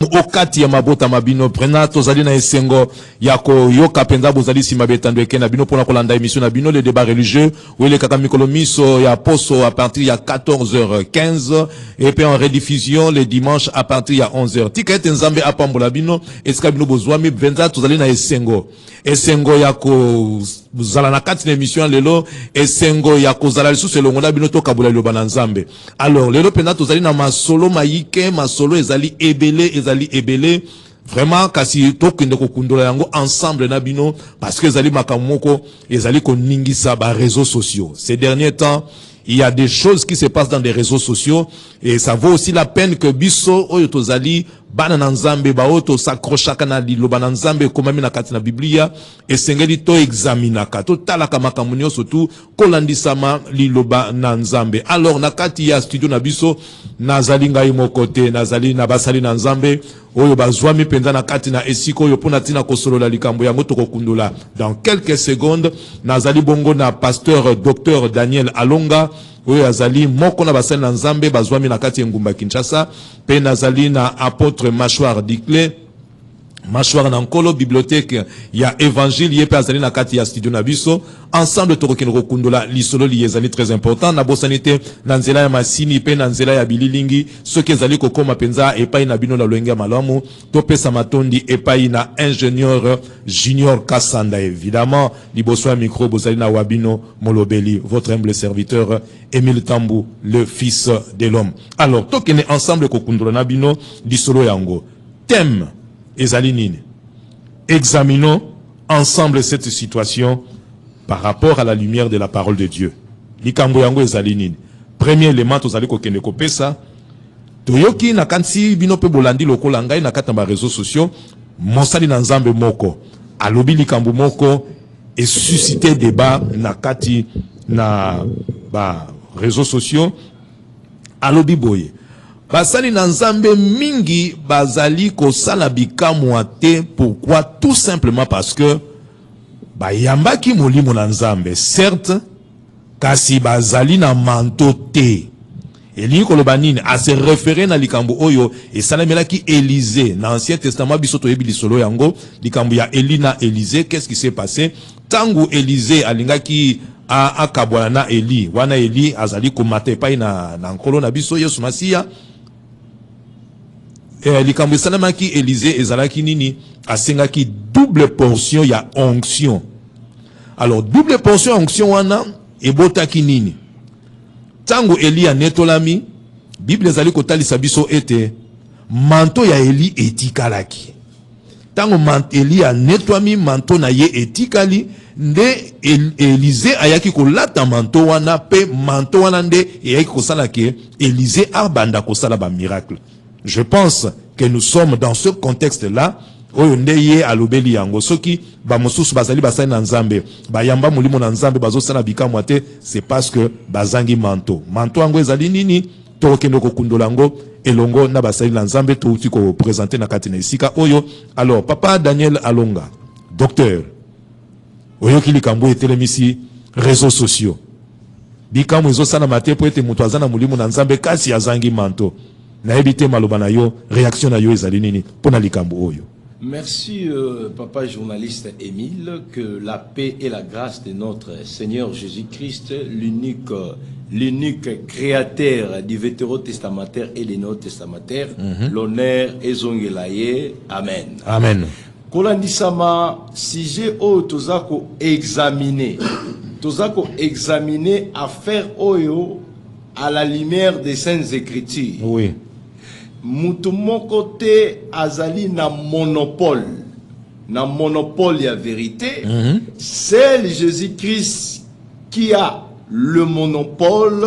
okati ya mabota mabino prena tozali na esengo yako yoka penza bozali sima betando eke na bino pona kolanda émission na bino le débat religieux wele kaka mikolo miso ya poso à partir ya 14h15 et puis en rediffusion les dimanches à partir ya 11h tika ete nzambe apambola bino esika bino bozwami benza tozali na esengo yako zala na kati na émission lelo esengo yako zala lisusu elongo na bino toka bola liloba na nzambe. Alors lelo penza tozali na masolo mayike masolo ezali ebele vraiment kasi tokende kokundola yango ensemble na bino parce que ezali makamoko ezali koningisa ba réseaux sociaux. Ces derniers temps il y a des choses qui se passent dans des réseaux sociaux et ça vaut aussi la peine que biso oyo tozali bana na nzambe ba oto s'accrochaka na liloba na nzambe komami na kati na Biblia esengeli to examinaka to talaka makambo nyonso tu kolandisama liloba na nzambe. Alors na kati ya studio na biso nazali ngai moko te nazali na basali na nzambe oyo bazwami penza na kati na esiko oyo pona tina kosolola likambo yango tokokundula dans quelques secondes. Nazali bongo na pasteur docteur Daniel Alonga oyo azali moko na basali na nzambe bazwami na kati ya ngumba Kinshasa, pe nazali na apôtre Machouar Diclé Machouar na nkolo bibliothèque ya évangile yepe azali na kati ya studio na biso ensemble tokokende kokundola lisolo liyezali très important na bosanité na nzela ya masini pe na nzela ya bililingi soki ezali kokoma penza epai na bino na lwenge malamu topesa matondi epai na ingénieur Junior Kassanda évidemment liboso ya micro bozali na wabino molobeli votre humble serviteur Émile Tambou le fils de l'homme. Alors tokende ensemble kokundola na bino lisolo yango thème ezali nini. Examinons ensemble cette situation par rapport à la lumière de la parole de Dieu. Likambo yango ezali nini. Premier élément tozali kokende kopesa toyoki na kansi bino pe bolandi lokola ngai na kati na réseaux sociaux mosali na nzambe moko alobi likambo moko et susciter débat na kati na ba réseaux sociaux alobi boye basali na nzambe mingi bazali kosala bikamwa te. Pourquoi? Tout simplement parce que bayambaki molimo na nzambe certes kasi bazali na manto te. Elingi koloba nini a se référer na likambo oyo esalamelaki Élisée na Ancien Testament biso toyebi lisolo yango likambo ya Eli na Élisée. Qu'est-ce qui s'est passé tangu Élisée alingaki akabwana na Eli wana Eli azali komata epai na nkolo na biso Yesu Masiya. Likambo esalamaki Élisée ezalaki nini asengaki double portion ya onction. Alors double portion onction wana ebotaki nini tango Eli anetolami Bible ezali kotalisa biso ete manto ya Eli etikalaki. Tango Eli anetwami manto na ye etikali nde Élisée ayaki kolata manto wana pe manto wana nde ayaki kosala ke Élisée abanda kosala ba miracle. Je pense que nous sommes dans ce contexte-là. Oyo ndeye alobeli yango soki ba mosusu bazali basali na nzambe bayamba mulimo na nzambe bazosala bikamwa te c'est parce que bazangi manto yango ezali nini tokende kokundola yango elongo na basali na nzambe touti ko présenter na kati na isika oyo. Alors papa Daniel Alonga docteur oyo ki likambo etelemisi réseaux sociaux bikamwa ezosala mate po ete mutu azana mulimo na nzambe kasi azangi manto na ebite maloba na yo réaction na yo ezali nini pona likambo oyo. Merci papa journaliste Émile, que la paix et la grâce de notre Seigneur Jésus-Christ, l'unique créateur du vétérotestamentaire et les néo-testamentaires, l'honneur et zongelaye. Amen. Amen. Kolandisama sujet o tozako examiner affaire oyo à la lumière des saintes écritures. Oui. Mon côté azali na monopole ya vérité. C'est Jésus-Christ qui a le monopole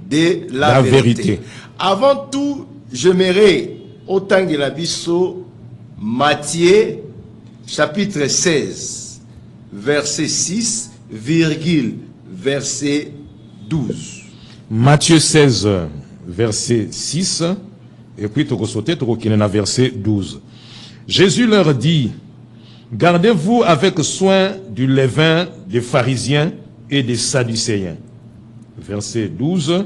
de la vérité. Avant tout, j'aimerais autant que la biso Matthieu chapitre 16 verset 6 virgule verset 12. Matthieu 16 verset 6 et puis verset 12. Jésus leur dit: gardez-vous avec soin du levain des pharisiens et des sadducéens. Verset 12.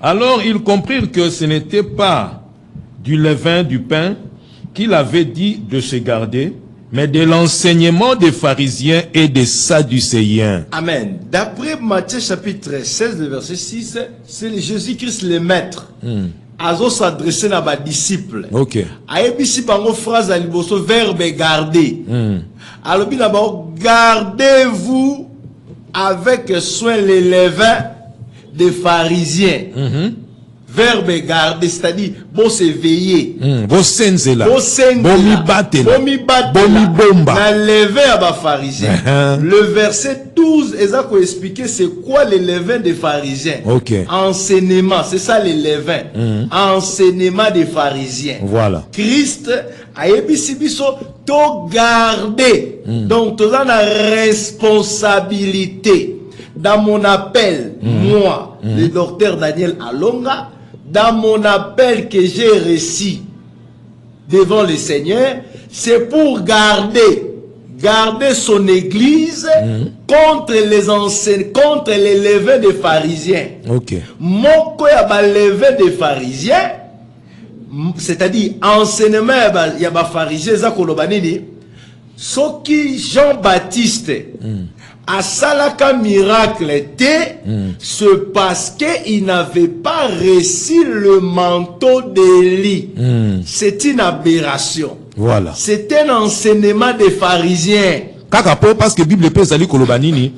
Alors ils comprirent que ce n'était pas du levain du pain qu'il avait dit de se garder, mais de l'enseignement des pharisiens et des sadducéens. Amen. D'après Matthieu chapitre 16, le verset 6, c'est Jésus-Christ le maître. Azo s'adresser à ma disciple. Ok. Aébisi bango phrase à liboso verbe garder. Alors bien d'abord, gardez-vous avec soin les levains des pharisiens. Verbe garder, c'est-à-dire bon s'éveiller. Bon senzela. Bon senzela. Bon mi batela. Bon mi batela. Bon mi bomba. Na levain à ba pharisiens. Le verset 12, Eza ko expliquer c'est quoi les levains des pharisiens. Ok. Enseignement, c'est ça les levains. Enseignement des pharisiens. Voilà. Christ a ébisi biso to garder. Donc tu as la responsabilité. Dans mon appel, moi, le docteur Daniel Alonga, dans mon appel que j'ai reçu devant le Seigneur, c'est pour garder son église contre les contre les levains des pharisiens. Ok. Moko ya ba levain des pharisiens, c'est-à-dire enseignement ya ba pharisiens za koloba nini, soki Jean-Baptiste à Salaka miracle était, c'est parce qu'il n'avait pas reçu le manteau d'Élie. C'est une aberration. Voilà. C'est un enseignement des pharisiens. Kakapo, parce que Bible peut zali kolobanini,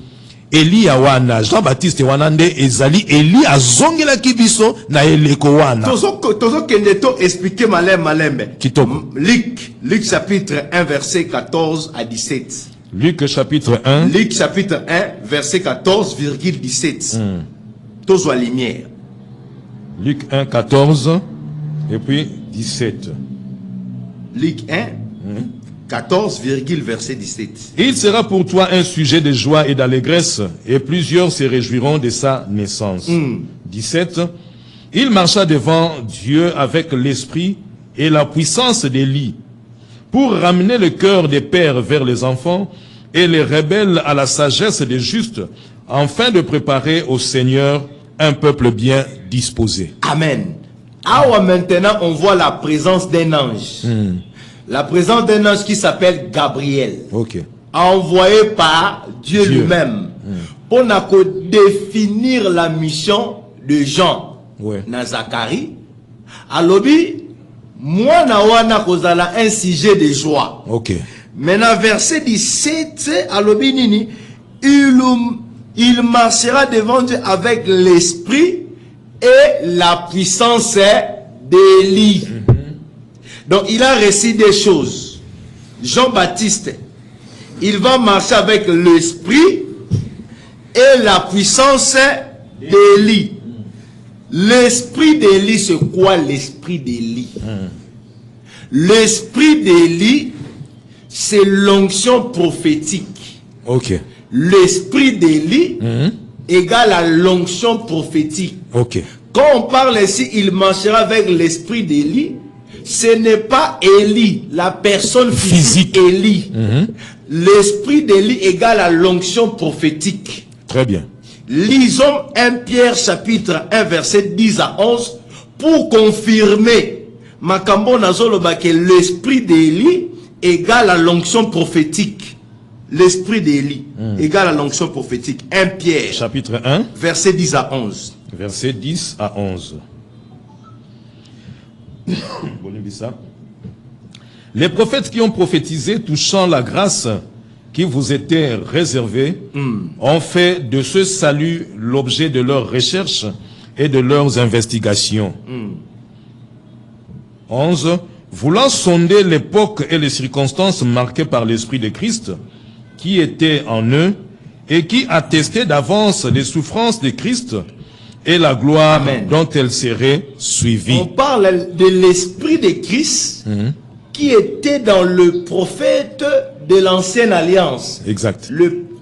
Eli awana, Jean-Baptiste wanande ezali, Eli azongela kibiso na eleko wana. Tozo kendeto expliquer malembe. Kitoko. Luc chapitre 1 verset 14 à 17. Luc chapitre 1. Luc chapitre 1 verset 14,17. Tozo à lumière. Luc 1, 14 et puis 17. Luc 1, 14, verset 17. Il sera pour toi un sujet de joie et d'allégresse, et plusieurs se réjouiront de sa naissance. 17. Il marcha devant Dieu avec l'esprit et la puissance d'Élie, pour ramener le cœur des pères vers les enfants et les rebelles à la sagesse des justes, afin de préparer au Seigneur un peuple bien disposé. Amen. Alors maintenant, on voit la présence d'un ange. La présence d'un ange qui s'appelle Gabriel. Ok. Envoyé par Dieu lui-même. Pour définir la mission de Jean. Na Zacharie. Alobi, moi na wana kozala un sujet de joie. Ok. Maintenant, verset 17, alobi nini, il marchera devant Dieu avec l'esprit et la puissance d'Élie. Donc il a reçu des choses. Jean-Baptiste, il va marcher avec l'esprit et la puissance d'Élie. L'esprit d'Élie, c'est quoi l'esprit d'Élie? L'esprit d'Élie, c'est l'onction prophétique. Ok. L'esprit d'Élie égale à l'onction prophétique. Ok. Quand on parle ici, il marchera avec l'esprit d'Élie. Ce n'est pas Élie, la personne physique Élie. L'esprit d'Élie égale à l'onction prophétique. Très bien. Lisons 1 Pierre chapitre 1 verset 10 à 11 pour confirmer Makambo Nazoloba que l'esprit d'Élie égale à l'onction prophétique. L'esprit d'Élie égale à l'onction prophétique. 1 Pierre Chapitre 1 verset 10 à 11. Verset 10 à 11. Les prophètes qui ont prophétisé touchant la grâce qui vous était réservée ont fait de ce salut l'objet de leurs recherches et de leurs investigations. 11. Voulant sonder l'époque et les circonstances marquées par l'Esprit de Christ qui était en eux et qui attestait d'avance les souffrances de Christ et la gloire dont elle serait suivie. On parle de l'esprit de Christ qui était dans le prophète de l'ancienne alliance. Exact.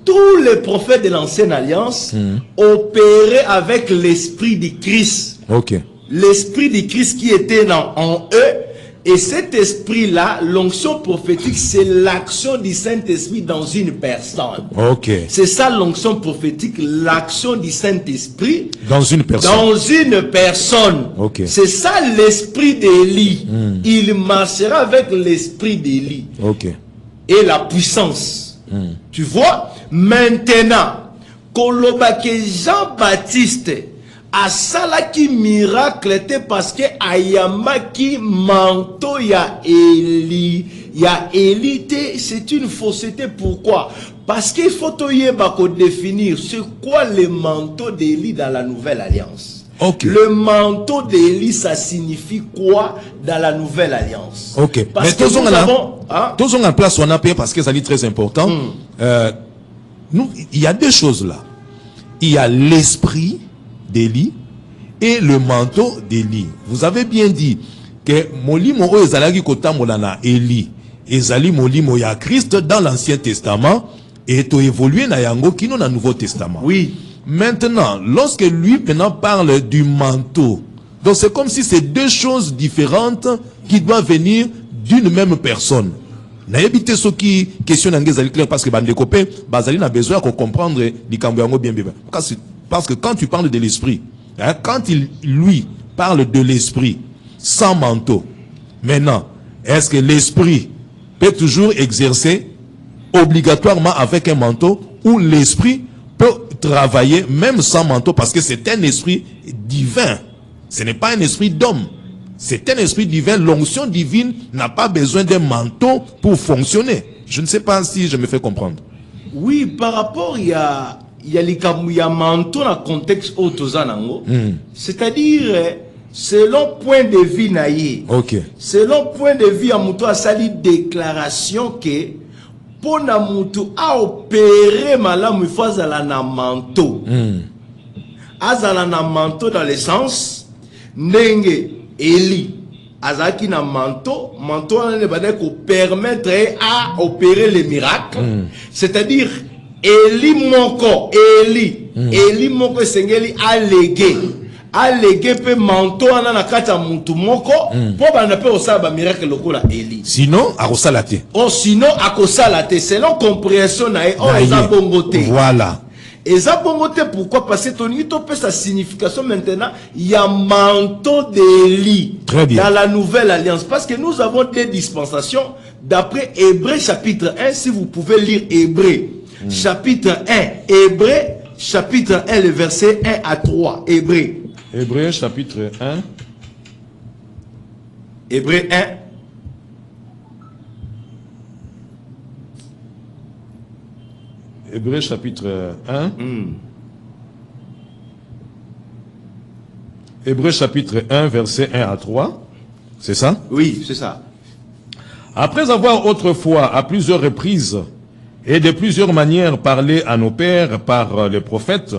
Tous les prophètes de l'ancienne alliance opéraient avec l'esprit de Christ. Ok. L'esprit de Christ qui était en eux Et cet esprit-là, l'onction prophétique, c'est l'action du Saint-Esprit dans une personne. Ok. C'est ça l'onction prophétique, l'action du Saint-Esprit Dans une personne. dans une personne. Ok. C'est ça l'esprit d'Élie. Il marchera avec l'esprit d'Élie. Ok. Et la puissance. Tu vois? Maintenant, kolobake Jean-Baptiste a salaki miracle te parce que ayamaki manteau ya Élie. Ya Élie te, c'est une fausseté. Pourquoi? Parce qu'il faut définir c'est quoi le manteau d'Élie dans la nouvelle alliance. Ok. Le manteau d'Élie, ça signifie quoi dans la nouvelle alliance? Ok. Parce Mais que nous avons... Hein? tous en place, on a payé parce que ça dit très important. Nous, il y a deux choses là. Il y a l'esprit d'Élie et le manteau d'Élie. Vous avez bien dit que molimo o ezalaki kotambola na Élie, ezali molimo ya Christ dans l'Ancien Testament et to évolué na yango kino na Nouveau Testament. Oui. Maintenant, lorsque lui maintenant parle du manteau, donc c'est comme si c'est deux choses différentes qui doivent venir d'une même personne. N'ayebite ce qui question n'angezali clair parce que bande copains, bazali na besoin de comprendre likambo yango bien bien. Parce que quand tu parles de l'esprit, hein, quand lui parle de l'esprit sans manteau, maintenant, est-ce que l'esprit peut toujours exercer obligatoirement avec un manteau ou l'esprit peut travailler même sans manteau parce que c'est un esprit divin. Ce n'est pas un esprit d'homme. C'est un esprit divin. L'onction divine n'a pas besoin d'un manteau pour fonctionner. Je ne sais pas si je me fais comprendre. Oui, par rapport, il y a manteau dans le contexte autozanango. C'est-à-dire, selon point de vue naïe. Ok. Selon point de vue, Amoutou a sali déclaration que pour Namoutou a opéré malamu fazala na manteau. Azala na manteau dans le sens Nenge Élie. Azaki na manteau ne va pas permettre à opérer les miracles. C'est-à-dire Élie moko sengeli allégué pe manteau ana na kata mutu moko po bana pe osala ba miracle lokola Élie. Sinon, akosalate. Oh, sinon akosalate selon compréhension na e o eza bongote. Voilà. Eza bongote pourquoi? Parce que toni to pe sa signification maintenant, il y a manteau d'Élie dans la nouvelle alliance parce que nous avons des dispensations d'après Hébreux chapitre 1 si vous pouvez lire Hébreux chapitre 1 Hébreux chapitre 1 le verset 1 à 3 Hébreux. Hébreux chapitre 1. Hébreux 1. Hébreux chapitre 1. Hébreux chapitre 1, verset 1 à 3. C'est ça? Oui, c'est ça. Après avoir autrefois, à plusieurs reprises et de plusieurs manières parlé à nos pères par les prophètes,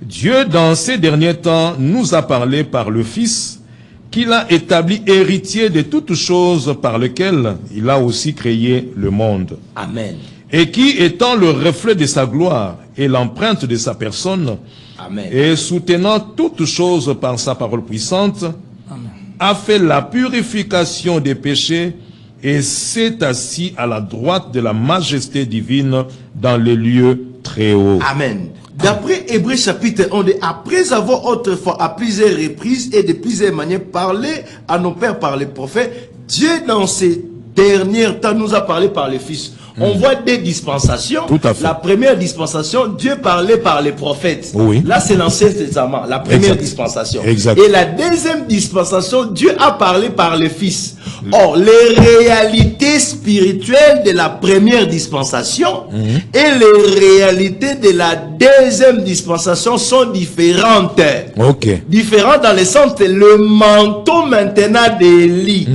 Dieu, dans ces derniers temps, nous a parlé par le Fils, qu'il a établi héritier de toutes choses par lesquelles il a aussi créé le monde. Amen. Et qui, étant le reflet de sa gloire et l'empreinte de sa personne, Amen. et soutenant toutes choses par sa parole puissante, Amen. A fait la purification des péchés et s'est assis à la droite de la majesté divine dans les lieux très hauts. Amen. D'après Hébreux chapitre 1, après avoir autrefois à plusieurs reprises et de plusieurs manières parlé à nos pères par les prophètes, Dieu dans ces derniers temps nous a parlé par le Fils. On voit des dispensations. Tout à fait. La première dispensation, Dieu parlait par les prophètes. Oui. Là, c'est l'Ancien Testament, la première dispensation. Exact. Et la deuxième dispensation, Dieu a parlé par le Fils. Or, les réalités spirituelles de la première dispensation et les réalités de la deuxième dispensation sont différentes. Ok. Différentes dans le sens que le manteau maintenant d'Élie,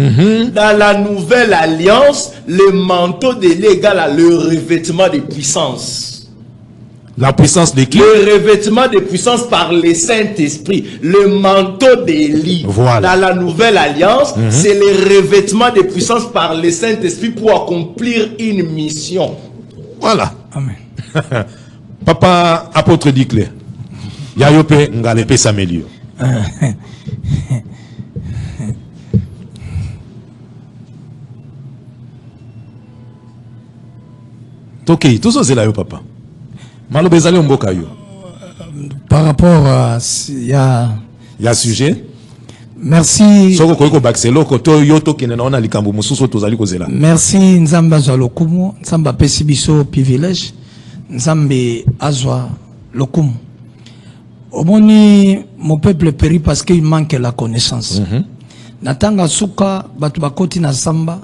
dans la nouvelle alliance, le manteau d'Élie égale à le revêtement de puissance. La puissance de qui? Le revêtement de puissance par le Saint-Esprit. Le manteau d'Élie. Voilà. Dans la nouvelle alliance, c'est le revêtement de puissance par le Saint-Esprit pour accomplir une mission. Voilà. Amen. Papa apôtre Diclé. Yayope ngalepe samelio. Ok, tout ça c'est là, papa. Malo bezali mboka yo. Par rapport à il y a sujet. Merci. Soko koiko baxelo koto yoto kinena ona likambo mususu tozali kozela. Merci Nzamba azwa lokumu, Nzamba pesi biso privilège, Nzambe azwa lokumu. Omoni mon peuple périt parce qu'il manque la connaissance. Natanga suka batu bakoti na samba.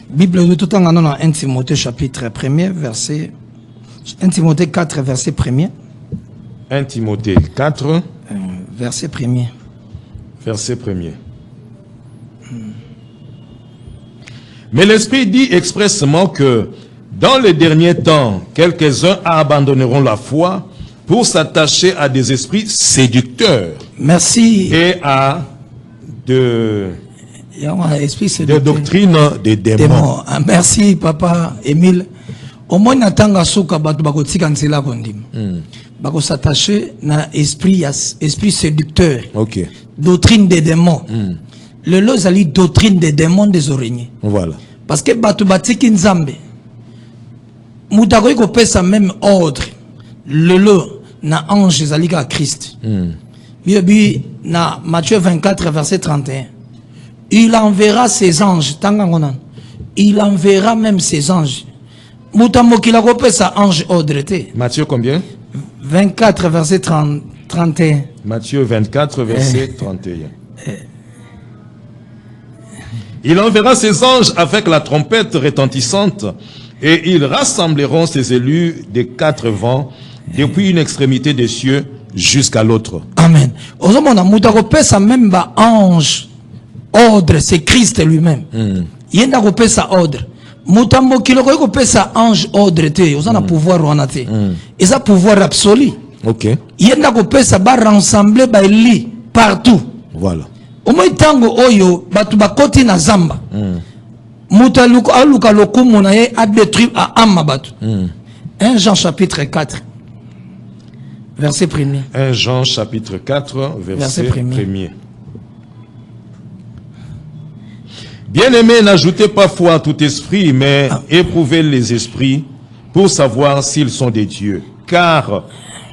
Bible de tout en dans 1 Timothée chapitre 1er verset 1 Timothée 4 verset 1er. 1 Timothée 4 verset 1er. Verset 1er. Mais l'Esprit dit expressément que dans les derniers temps, quelques-uns abandonneront la foi pour s'attacher à des esprits séducteurs. Merci. Et à de doctrines des démons. Merci papa Émile. Au moins natanga suka batu bakotika nzela kondim. Bako s'attacher na esprit séducteur. OK. Doctrine des démons. Le lozali doctrine des démons des araignées. Voilà. Parce que batu batiki nzambe. Mutako ko pesa même ordre. Le lo na ange zalika Christ. Bibi na Matthieu 24 verset 31. Il enverra ses anges. Il enverra même ses anges. Mutamo kila ko pesa ange ordre te. Matthieu combien? 24 verset 31. Matthieu 24 verset 31. Il enverra ses anges avec la trompette retentissante et ils rassembleront ses élus des quatre vents depuis une extrémité des cieux jusqu'à l'autre. Amen. Ozomona mutako pesa même ba ange ordre, c'est Christ lui-même. Yenda ko pesa ordre. Mutambo kiloko ko pesa ange ordre te, ozana pouvoir wana te. Et ça pouvoir absolu. OK. Yenda ko pesa ba rassembler ba li partout. Voilà. Omo itango oyo batu bakoti na zamba. Mutaluko aluka lokumu na ye a détruire a amma batu. 1 Jean chapitre 4 verset 1er. 1 Jean chapitre 4 verset 1er. Bien-aimés, n'ajoutez pas foi à tout esprit, mais éprouvez les esprits pour savoir s'ils sont des dieux. Car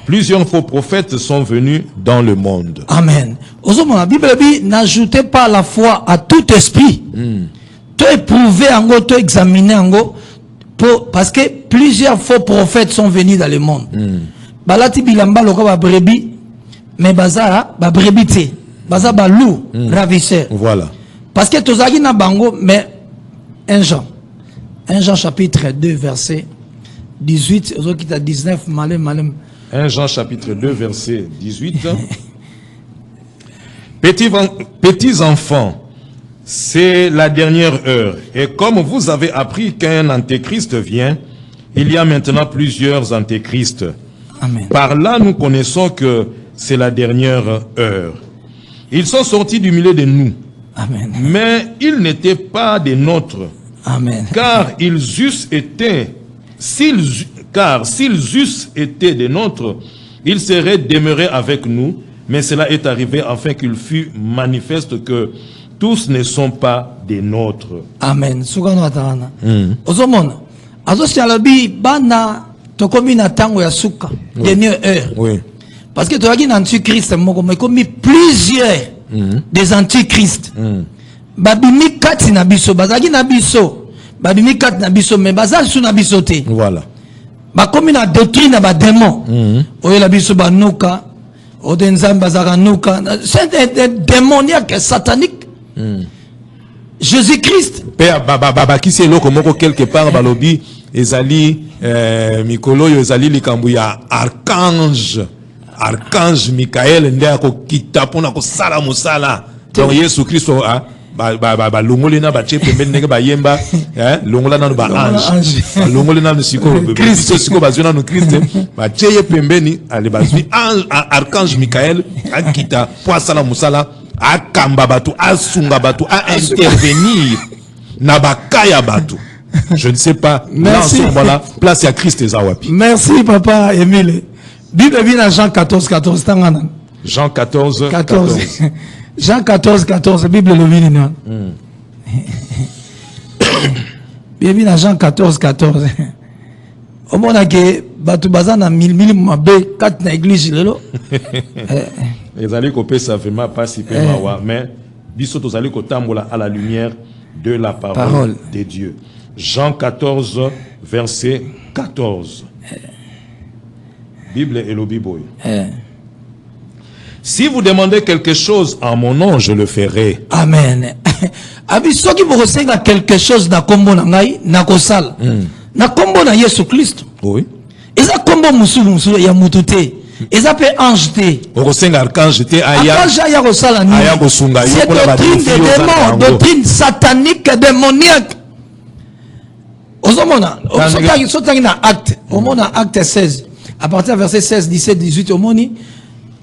plusieurs faux prophètes sont venus dans le monde. Amen. La Bible dit, n'ajoutez pas la foi à tout esprit. Tu éprouver ango, tu examiner ango, parce que plusieurs faux prophètes sont venus dans le monde. Balati bilamba loko ba brebis, mais bazara ba brebis te, bazara ba loup ravisseur. Voilà. Parce que tozaki na bango, mais 1 Jean chapitre 2 verset 18, qui t'a 19 malem. 1 Jean chapitre 2 verset 18. Petits enfants, c'est la dernière heure. Et comme vous avez appris qu'un antéchrist vient, il y a maintenant plusieurs antéchrists. Amen. Par là, nous connaissons que c'est la dernière heure. Ils sont sortis du milieu de nous. Amen. Mais ils n'étaient pas des nôtres. Amen. Car s'ils eussent été des nôtres, ils seraient demeurés avec nous. Mais cela est arrivé afin qu'il fût manifeste que tous ne sont pas des nôtres. Amen. Soukano atana. Ozomona. Azosialabi bana tokomi na tango ya suka. Dernière heure. Oui. Parce que toaki na antichrist moko mais komi plusieurs des antichrists. Babimi kati na biso, bazaki na biso. Babimi kati na biso mais bazal su na biso te. Voilà. Bakomi na doctrine na ba démon. Oye la biso banuka. Odenzamba zaranuka. C'est des démoniaques sataniques. Jésus-Christ. Père baba qui c'est loko moko quelque part balobi ezali mikolo yo ezali likambu ya archange Michael nde ako kitapona ko sala musala. Donc Yesu Christo ba longole na ba chepe mbene ba yemba longola na ba ange longole na siko Christ siko bazuna no Christ ba cheye pembeni ale bazwi archange Michael akita po sala musala akamba batu asunga batu a intervenir na bakaya batu. Je ne sais pas. Merci. Voilà, place à Christ et Zawapi. Merci papa Émile. Bible vient à Jean 14 tangana. Jean 14 Jean 14 Bible le vient. Bible à Jean 14. Au moins, que batu bazana mille mabe 4 na église lelo. Les allez copier ça vraiment pas si peu mais biso tous allez kotambola à la lumière de la parole de Dieu. Jean 14 verset 14. Bible et le Bible. Si vous demandez quelque chose en mon nom, je le ferai. Amen. Abi soki vous recevez quelque chose na kombo na ngai na kosala. Na kombo na Yesu Christ. Oui. Eza kombo musu ya mutute. Eza pe ange te. Okosenga archange te aya. Archange ya kosala ni. Aya kosunga yo c'est doctrine de démons, doctrine satanique démoniaque. Ozomona, sotangi na acte. Omona acte 16. À partir du verset 16, 17, 18 omoni.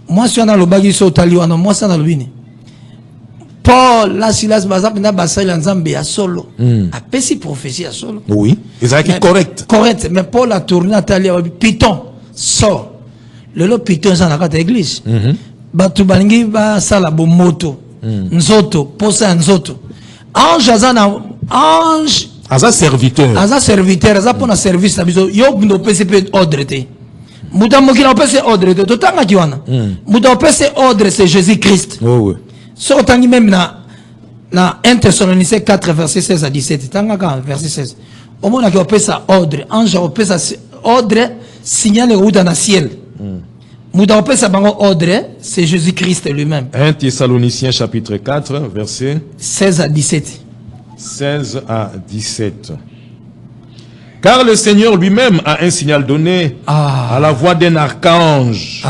Moi je suis dans le bagi so taliwana, moi ça dans le bini. Paul, la Silas bazap na basali nzambe ya solo. A pesi prophétie ya solo. Oui, c'est correct. Correct, mais Paul a tourné à Talia Python sort. Le lot Python ça na kata église. Batu balingi ba sala bo moto. Nzoto, posa nzoto. Ange azana ange Aza serviteur. Aza serviteur, aza pona service na biso. Yo ndo pesi pe ordre te. Muta mokila pesi ordre te. Totanga kiwana. Muta pesi ordre c'est Jésus-Christ. Oh oui. So tangi même na 1 Thessaloniciens 4 verset 16 à 17. Tanga ka verset 16. Au moins qui opesa ordre, ange opesa ordre, signale route dans le ciel. Muta opesa bango ordre, c'est Jésus-Christ lui-même. 1 Thessaloniciens chapitre 4 verset 16 à 17. 16 à 17. Car le Seigneur lui-même a un signal donné à la voix d'un archange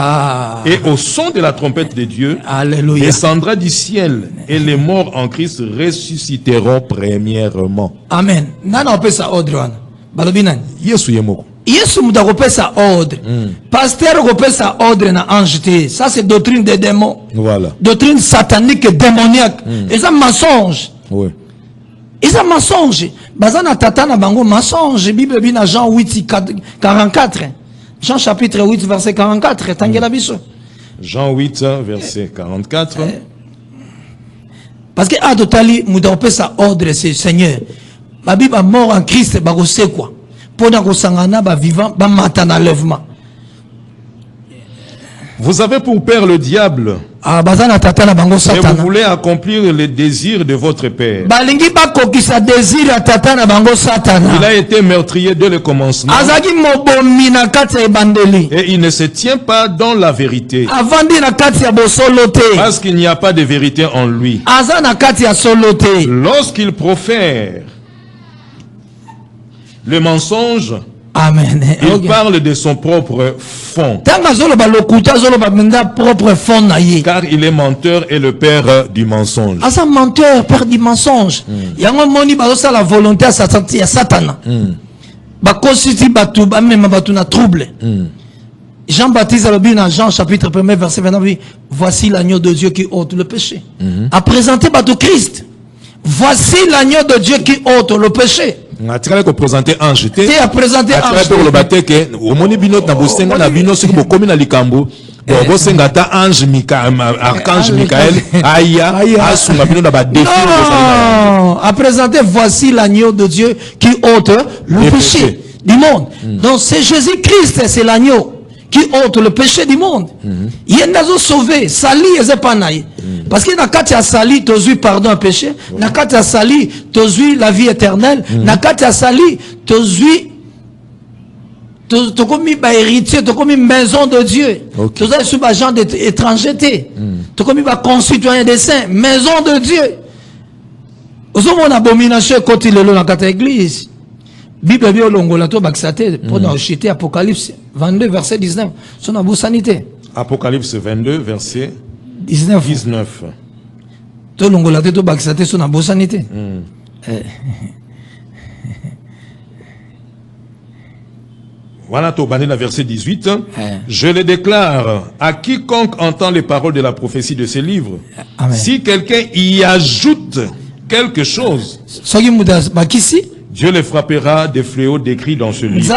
et au son de la trompette de Dieu. Alléluia. Descendra du ciel et les morts en Christ ressusciteront premièrement. Amen. Nana opesa ordre wana. Balobi nani? Yesu yemoko. Yesu muta opesa ordre. Pasteur opesa ordre na ange te. Ça c'est doctrine des démons. Voilà. Doctrine satanique et démoniaque. Et ça mensonge. Oui. Et ça mensonge. Bazana tatana bango mensonge. Bible bina Jean 8 44. Jean chapitre 8 verset 44. Tangela biso. Jean 8 verset 44. Parce que à totali muta opesa ordre c'est Seigneur. Ma Bible mort en Christ ba c'est quoi? Pendant ko sangana ba vivant ba matana lèvement. Vous avez pour père le diable. Ah bazana tatana bango Et satana. vous voulez accomplir les désirs de votre père. Balingi ba kokisa désir tatana bango satana. Il a été meurtrier dès le commencement. Azaki mobomi na kati ya ebandeli. Et il ne se tient pas dans la vérité. Avandi na kati ya bosolo te. Parce qu'il n'y a pas de vérité en lui. Aza na kati ya solo te. Lorsqu'il profère le mensonge, Amen. il parle de son propre fond. Tanga zolo ba lokuta zolo ba menda propre fond na ye. Car il est menteur et le père du mensonge. Asa menteur, père du mensonge. Yango moni ba osa la volonté à Satana. Ba constitue batu ba même batu na trouble. Jean-Baptiste a dit dans Jean chapitre 1 verset 29, voici l'agneau de Dieu qui ôte le péché. A présenté batu Christ. Voici l'agneau de Dieu qui ôte le péché. Atikala ko présenter ange te. Et a présenté Atikala ange. ko le bateke o moni bino na bosenga na bino siko bokomi na likambo. Bo bosenga ta ange Michael, archange Michael aya asunga bino na ba défi. Non, a présenté voici l'agneau de Dieu qui ôte le péché du monde. Donc c'est Jésus-Christ, c'est l'agneau qui ôte le péché du monde. Il est sauvé, sali et panaï. Parce que nakati a sali, tozui pardon péché, nakati a sali, tozui la vie éternelle, nakati a sali, tozui tokomi ba héritier, tokomi maison de Dieu. Tozai sous ba gens d'étrangeté. Tokomi ba concitoyen des saints, maison de Dieu. Ozo mon abomination côté le nakati église. Bible bio longola to baksate pour dans chité Apocalypse 22 verset 19. Son abousanité. Apocalypse 22 verset 19. To longola to baksate son abousanité. Voilà Tobani, verset 18. Je le déclare à quiconque entend les paroles de la prophétie de ces livres. Amen. Si quelqu'un y ajoute quelque chose, Dieu le frappera des fléaux décrits dans ce livre.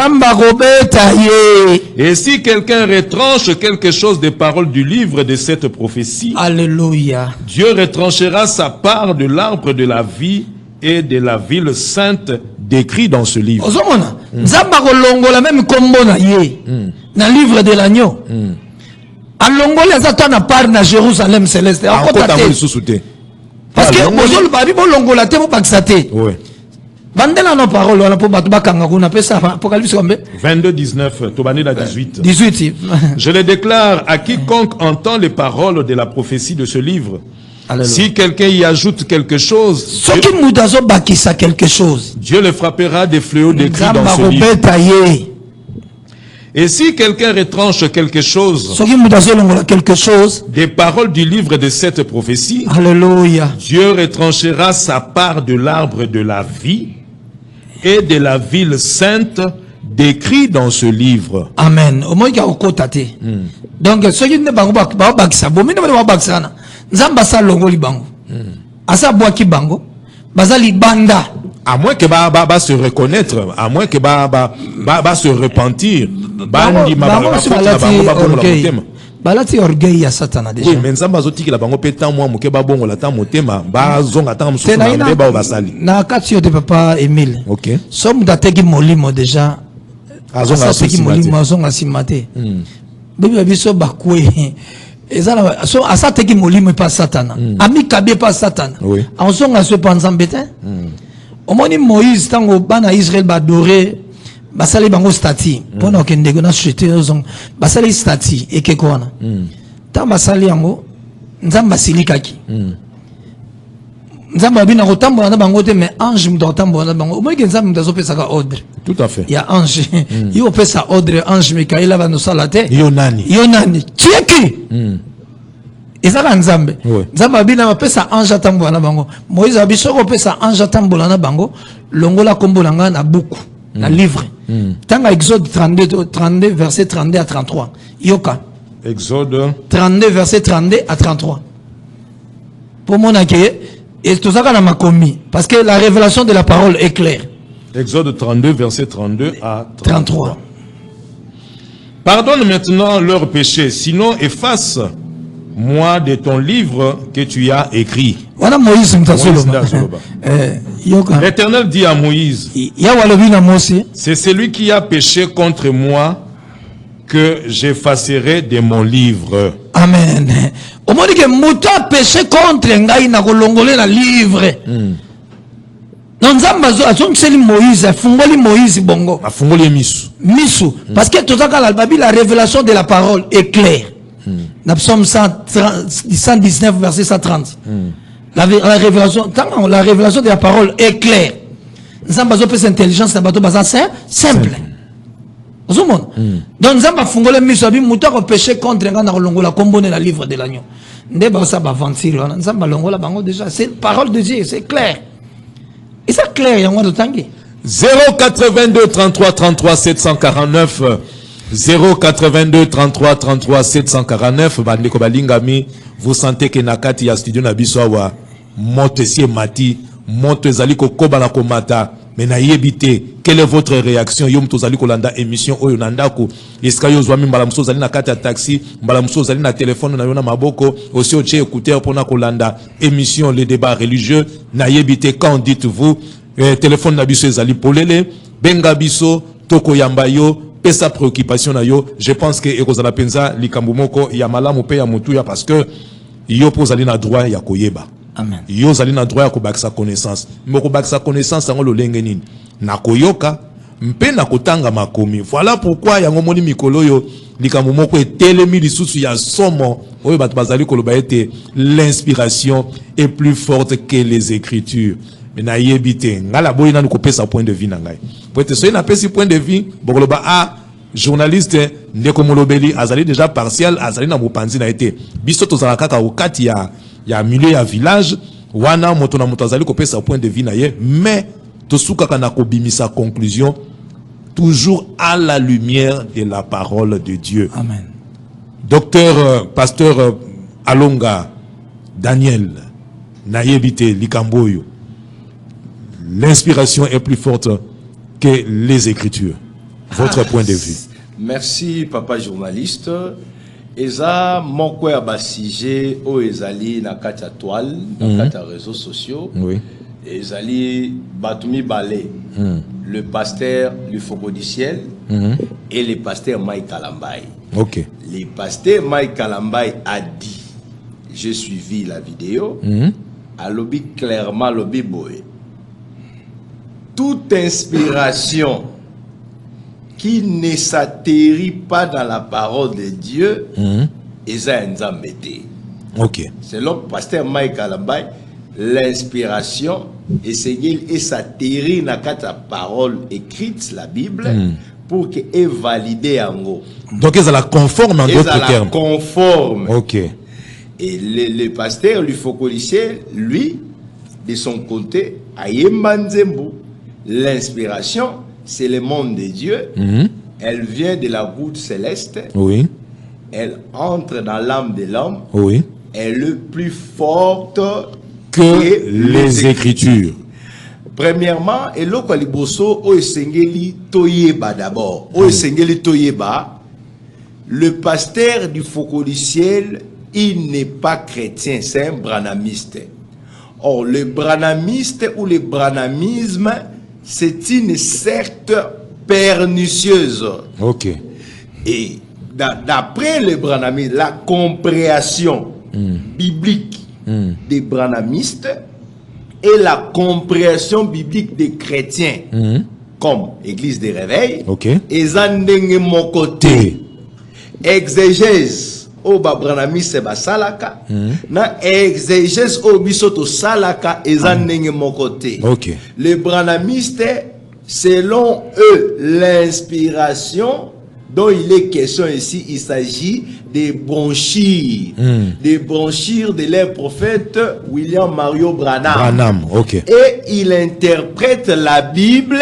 Et si quelqu'un retranche quelque chose des paroles du livre de cette prophétie, Alléluia. Dieu retranchera sa part de l'arbre de la vie et de la ville sainte décrit dans ce livre. Ozomona, Nzamba kolongola même kombo na ye. Na livre de l'agneau. Alongola zato na part na Jérusalem céleste. Parce que bozol babi bolongola te bo baksate. Oui. Bandela no parole wana po batu bakanga kuna pesa Apocalypse combien 22 19 tobani la 18. 18. Je le déclare à quiconque entend les paroles de la prophétie de ce livre. Alléluia. Si quelqu'un y ajoute quelque chose, Ce qui mudazo bakisa quelque chose. Dieu le frappera des fléaux décrits dans ce livre. Et si quelqu'un retranche quelque chose Ce qui mudazo longola quelque chose. des paroles du livre de cette prophétie, Alléluia. Dieu retranchera sa part de l'arbre de la vie et de la ville sainte décrit dans ce livre. Amen. Au moins il y a okota te. Donc ce qui ne bango bakisa bo mine ba bakisa na. Nzamba sa longoli bango. Asa boaki bango. Bazali banda. À moins que ba se reconnaître, à moins que ba se repentir. Balati orgueil ya satana déjà. Oui, mais nzamba zoti ki la bango peta moi muke ba bongo la ta motema ba zonga ta mususu na mbeba obasali. Na kati yo de papa Emile. OK. Somme dateki molimo déjà. Azonga molimo azonga simate. Bibi biso bakwe. Ezala so asateki molimo pas satana. Ami kabe pas satana. Oui. Azonga se panzambe te. Omoni Moïse tango bana Israël ba adorer basali bango stati pona okende na société ozong basali stati ekeko wana ta basali yango nzamba silikaki nzamba bina kotambola na bango te mais ange mdotambola na bango omoi ke nzamba mdazopesaka ordre. Tout à fait. Ya ange yo pesa ordre ange Mikaela va no salate yo nani tieki ezaka nzambe nzamba bina mapesa ange atambola na bango Moïse abisoko pesa ange atambola na bango longola kombola nga na buku na livre. Tant Exode 32 verset 32 à 33. Yoka. Exode 32 verset 32 à 33. Pour mon accueil, et tout ça qu'on a makomi parce que la révélation de la parole est claire. Exode 32 verset 32 à 33. Pardonne maintenant leurs péchés, sinon efface-moi de ton livre que tu as écrit. Voilà Moïse L'Éternel dit à Moïse, c'est celui qui a péché contre moi que j'effacerai de mon livre. Amen. Au moment que Mouta a péché contre ngai na kolongole na livre. Non nzamba azongiseli Moïse, afungoli Moïse bongo. Afungoli misu. Misu parce que tout ça la révélation de la parole est claire. Dans Psaume 119 verset 130. La révélation de la parole est claire. Nzamba zo pesa intelligence na bato baza simple. Ozomona. Donc nzamba fungole miso abi muto ko péché contre nga na longola kombone la livre de l'agneau. Nde ba sa ba aventure wana nzamba longola bango déjà c'est parole de Dieu, c'est clair. Et ça clair yango to tangi. 082 33 33 749 082 33 33 749 bandeko balingami. Vous sentez que nakati ya studio na biso wa motesie mati moto ezali ko kobala komata mais na yebite quelle est votre réaction yo mto zali kolanda émission oyo nandako eska yo zwa mbala mso zali na kati ya taxi mbala mso zali na téléphone na yo na maboko aussi oche écouteur pona kolanda émission les débats religieux na yebite quand dites-vous téléphone na biso ezali polele benga biso toko yamba yo pesa préoccupation na yo. Je pense que ekozala penza likambo moko ya malamu pe ya mutuya parce que yo pozali na droit ya koyeba. Amen. Yo zali na droit ya kobakisa connaissance. Moko bakisa connaissance yango lolenge nini? Na koyoka mpe na kotanga makomi. Voilà pourquoi yango moni mikolo yo likambo moko etelemi lisusu ya somo oyo bato bazali koloba ete l'inspiration est plus forte que les écritures. Mais na yebite ngala boyi nanu kopesa point de vue na ngai. Peut-être soyez na pesi point de vue bokoloba a journaliste ndeko molobeli azali déjà partiel azali na mopanzi na été biso tozala kaka okati ya milieu ya village wana moto na moto azali kopesa point de vue na ye mais tosuka kana kobimisa conclusion toujours à la lumière de la parole de Dieu. Amen. Docteur pasteur Alonga Daniel na yebite likamboyo. L'inspiration est plus forte que les écritures. Votre point de vue. Merci, papa journaliste. Eza moko ya basije o ezali na kati ya toile, na kati ya réseaux sociaux. Oui. Ezali Batumi Balé, le pasteur du Foko du Ciel et le pasteur Mike Kalambay. Ok. Le pasteur Mike Kalambay a dit, j'ai suivi la vidéo, à lobby clairement lobby boy. Toute inspiration qui ne s'atterrit pas dans la parole de Dieu, eza nzambete. Ok. Selon le pasteur Mike Kalambay, l'inspiration et s'atterrir dans la parole écrite, la Bible, pour qu'elle valide en gros. Donc, ils sont conformes en d'autres termes. Conforme. Ok. Et le pasteur lui Fokoliciel, lui, de son côté, a Yembanzembo. L'inspiration, c'est le monde de Dieu. Elle vient de la goutte céleste. Oui. Elle entre dans l'âme de l'homme. Oui. Elle est plus forte que les Écritures. Premièrement, eloko liboso o esengeli toyeba d'abord. O esengeli toyeba, le pasteur du Foko du Ciel, il n'est pas chrétien, c'est un branamiste. Or, le branamiste ou le branamisme, c'est une secte pernicieuse. Ok. Et d'après le branamisme, la compréhension biblique des branamistes et la compréhension biblique des chrétiens, comme Église des Réveils, et zandenge mon côté. Exégèse au branamiste basalaka, na exégèse au bisoto salaka et zandenge mon côté. Les branamistes, selon eux, l'inspiration dont il est question ici, il s'agit des brochures, des brochures de leur prophète William Mario Branham. Branham, ok. Et il interprète la Bible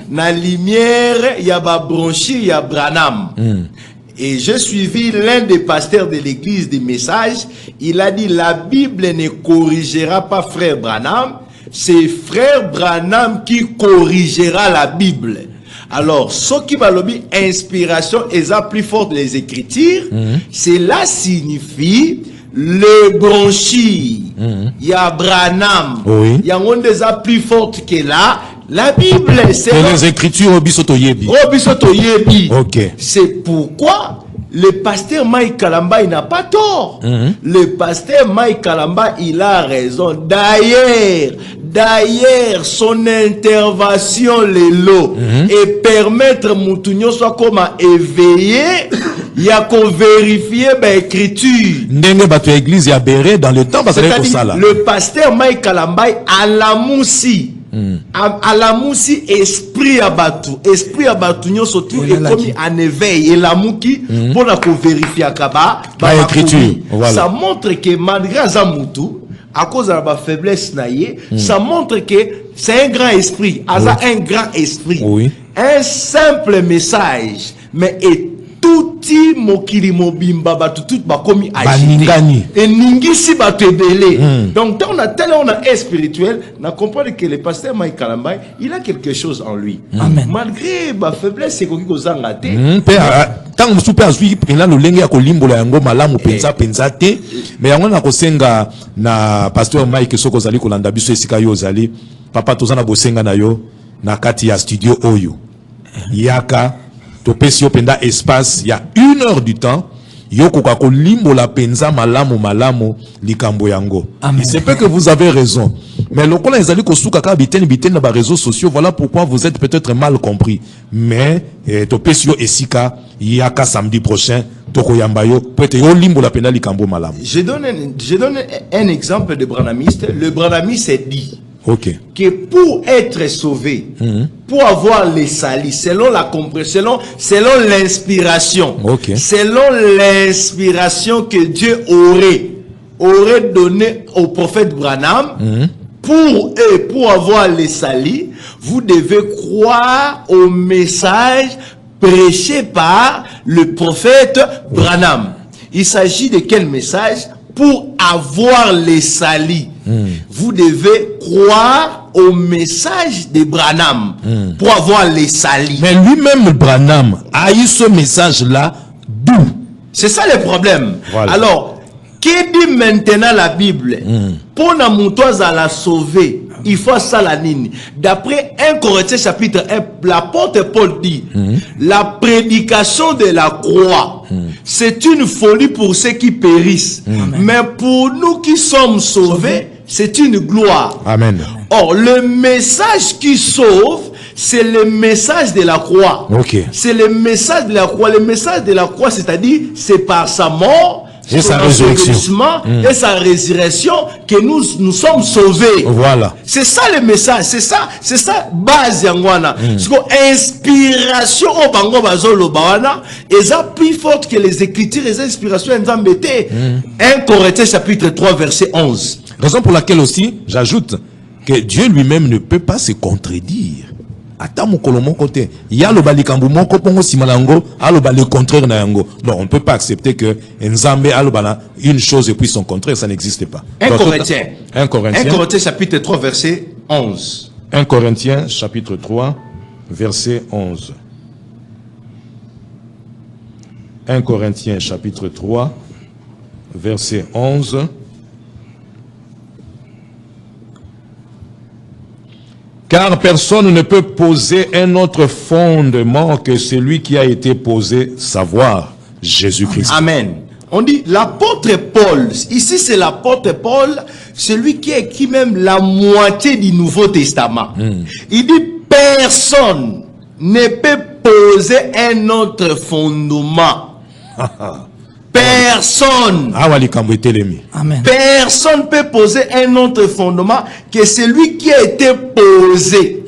dans la lumière, il y a ba brochure, il y a Branham. Et j'ai suivi l'un des pasteurs de l'église des messages, il a dit la Bible ne corrigera pas frère Branham, c'est frère Branham qui corrigera la Bible. Alors, ce qui va lobby inspiration est plus forte les Écritures, cela signifie le bronchi. Il y a Branham. Il y a un des plus forte que là. La Bible, c'est les Écritures au bisoto yebi. Ok. C'est pourquoi le pasteur Mike Kalambay n'a pas tort. Le pasteur Mike Kalambay, il a raison. D'ailleurs, son intervention, et permettre Moutounio soit comme éveillé, il y a qu'on vérifier l'écriture. Ndenge bato église ya béré dans le temps parce que le pasteur Mike Kalambay à la moussi. À la moussi esprit abatu nyo surtout et comme en éveil et la mouki pour la vérifier akaba l'écriture. Ça montre que malgré Azamutu à cause de la faiblesse naïe, ça montre que c'est un grand esprit, un grand esprit, un simple message, mais touti mokili mobimba batu tout ba komi agité et ningisi batu ebele. Donc on a spirituel, on comprend que le pasteur Mike Kalambay, il a quelque chose en lui. Malgré ba faiblesse c'est qu'on kozanga te. Tant que super azui prena lo lenge ya kolimbola yango malamu penza te, mais yango na kosenga na pasteur Mike soko zali kolanda biso esika yo zali papa tozana bosenga na yo na kati ya studio oyo yaka topesi yo penda espace, il y a 1 heure du temps, yoko kako limbo la penza malamu likambo yango. Il se peut que vous avez raison. Mais le kola ezali kosuka ka biten na ba réseaux sociaux, voilà pourquoi vous êtes peut-être mal compris. Mais topesi yo esika yaka samedi prochain toko yamba yo peut-être yo limbo la penda likambo malamu. Je donne un exemple de branamiste. Le branamiste dit que pour être sauvé, pour avoir les salis, selon la compréhension, selon l'inspiration, selon l'inspiration que Dieu aurait donné au prophète Branham, pour avoir les salis, vous devez croire au message prêché par le prophète Branham. Il s'agit de quel message? Pour avoir les salis, vous devez croire au message de Branham pour avoir les salis. Mais lui-même, Branham, a eu ce message-là d'où? C'est ça le problème. Voilà. Alors, Qui dit maintenant la Bible? Pour na moutoise à la sauver, il faut ça la nini. D'après 1 Corinthiens chapitre 1, l'apôtre Paul dit, la prédication de la croix, c'est une folie pour ceux qui périssent. Mais pour nous qui sommes sauvés, c'est une gloire. Amen. Or, le message qui sauve, c'est le message de la croix. Okay. C'est le message de la croix. Le message de la croix, c'est-à-dire, c'est par sa mort, et sa résurrection, et sa résurrection que nous sommes sauvés. Voilà. C'est ça le message. C'est ça base yangwana. Parce que inspiration au bango bazolo bawana est plus forte que les écritures, les inspirations embêtées. 1 Corinthiens chapitre 3 verset 11. Raison pour laquelle aussi, j'ajoute que Dieu lui-même ne peut pas se contredire. Attends mon colomon côté. Il y a le balikambu mon kopongo simalango, a le contraire na yango. Non, on ne peut pas accepter que Nzambe a une chose et puis son contraire, ça n'existe pas. 1 Corinthiens. 1 Corinthiens. 1 Corinthiens chapitre 3 verset 11. 1 Corinthiens chapitre 3 verset 11. 1 Corinthiens chapitre 3 verset 11. Car personne ne peut poser un autre fondement que celui qui a été posé, savoir Jésus-Christ. Amen. On dit l'apôtre Paul, ici c'est l'apôtre Paul, celui qui a écrit même la moitié du Nouveau Testament. Il dit personne ne peut poser un autre fondement. Personne. Amen. Personne peut poser un autre fondement que celui qui a été posé.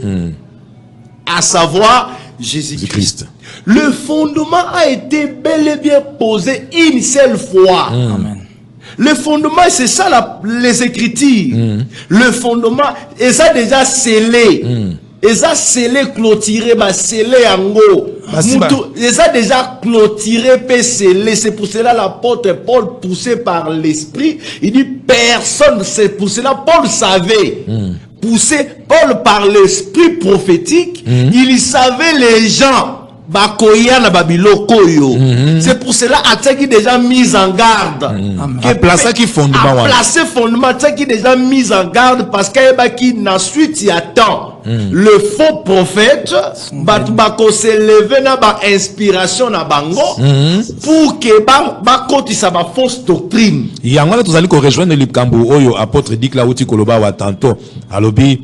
À savoir Jésus-Christ. Le fondement a été bel et bien posé une seule fois. Amen. Le fondement, c'est ça les Écritures. Le fondement, et ça déjà scellé. Et ça scellé, clôturé, scellé en haut. Et ça déjà clôturé, scellé. C'est pour cela l'apôtre Paul, poussé par l'Esprit, il dit personne. C'est pour cela Paul savait. Poussé Paul par l'Esprit prophétique, il savait les gens. C'est pour cela qui déjà mis en garde. A placé qui fondement. A placé fondement qui déjà mis en garde parce qu'il y a suite il attend. Le faux prophète bako se lever na ba inspiration na bango pour que ba kotisa ba fausse doctrine. Yangwana tozali ko rejoindre likambo oyo apôtre Dick Lauti koloba wa tanto alobi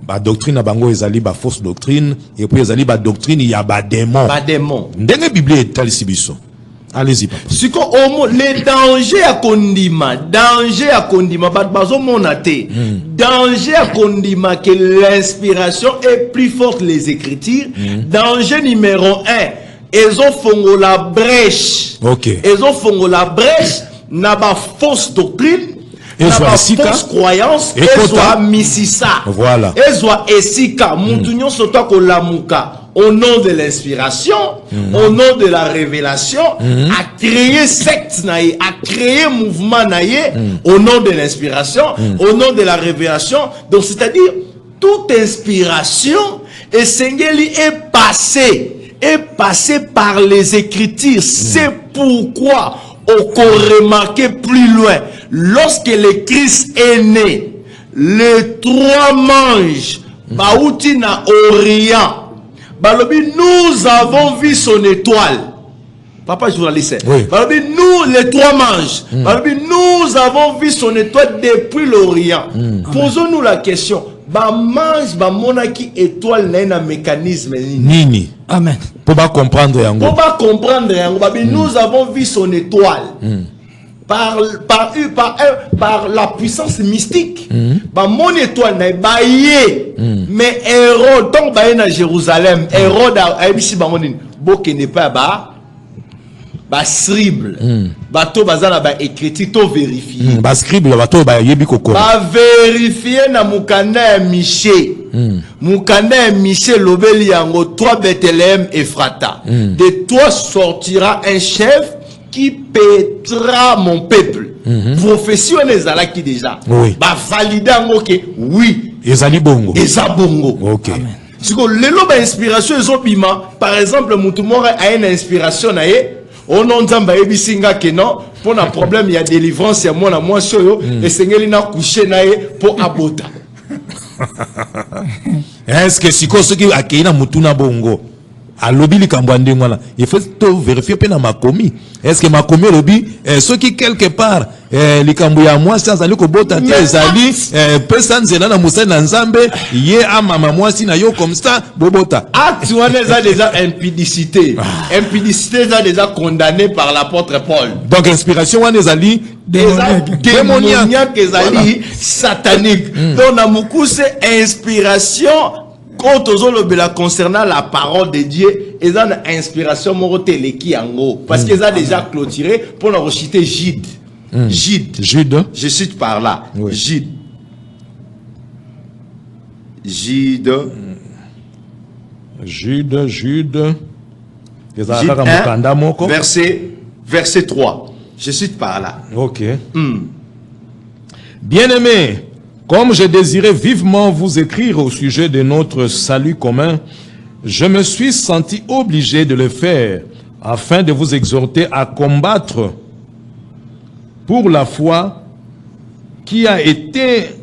ba doctrine na bango ezali ba fausse doctrine et puis ezali ba doctrine ya ba démon. Ba démon. Ndenge Bible etalisi biso. Allez-y papa. Siko les dangers à kondima, bazo monate. Danger à kondima que l'inspiration est plus forte que les écritures. Danger numéro 1, ils ont fongo la brèche. OK. Ils ont fongo la brèche na ba fausse doctrine. Et fausse croyance, et soit misisa. Voilà. Et soit esika, muntunyo soto ko lamuka. Au nom de l'inspiration, au nom de la révélation, à créer secte naïe, à créer mouvement naïe, au nom de l'inspiration, au nom de la révélation. Donc, c'est-à-dire, toute inspiration, et Sengeli est passé par les Écritures. C'est pourquoi, on peut remarquer plus loin, lorsque le Christ est né, les 3 manges, Baoutina Orient, nous avons vu son étoile. Papa journaliste. Oui. Nous, les 3 manges. Nous avons vu son étoile depuis l'Orient. Posons-nous la question. Mange, monaki étoile n'a un mécanisme. Nini. Amen. Pour pas comprendre yango. Pour pas comprendre yango. Nous avons vu son étoile. Par la puissance mystique. Mon étoile n'est pas mais Hérode, donc à Jérusalem, Hérode a ici Boké n'est pas scribe. Bateau bazana ba écrit to vérifier. Ba scribe bateau ba yebi kokoro. Ba vérifier na mukanda Miché. Mukanda Miché lobeli yango 3 Bethléem Ephrata. De toi sortira un chef qui pètera mon peuple. Prophétie on est là qui déjà. Oui. Ba valida ngo que oui. Ezali bongo. Eza bongo. OK. Si ko lelo ba inspiration ezobima, par exemple mutumora a une inspiration na ye On non nzamba ebisinga que non pour un problème il y a délivrance ya mwana moi soyo et sengeli na coucher nae pour abota. Est-ce que si ko soki akina mutuna bongo alobi likambo ndengwana il faut to vérifier pe na makomi est-ce que makomi lobi soki quelque part likambo ya mwasi azali ko bota te ezali pesa nzela na musai na nzambe ye amama mwasi na yo comme ça bobota Acte wana eza déjà impudicité. Impudicité eza déjà condamné par l'apôtre Paul. donc inspiration wana ezali Démoniaque ezali satanique. Donc na mukuse inspiration quand on concernant la parole de Dieu, ils ont une inspiration morotéleki yango parce qu'ils ont déjà clôturé pour nous reciter Gide. Jude. Je cite par là. Oui. Gide. Jude. Verset 3. Je cite par là. OK. Bien-aimés, comme je désirais vivement vous écrire au sujet de notre salut commun, je me suis senti obligé de le faire afin de vous exhorter à combattre pour la foi qui a été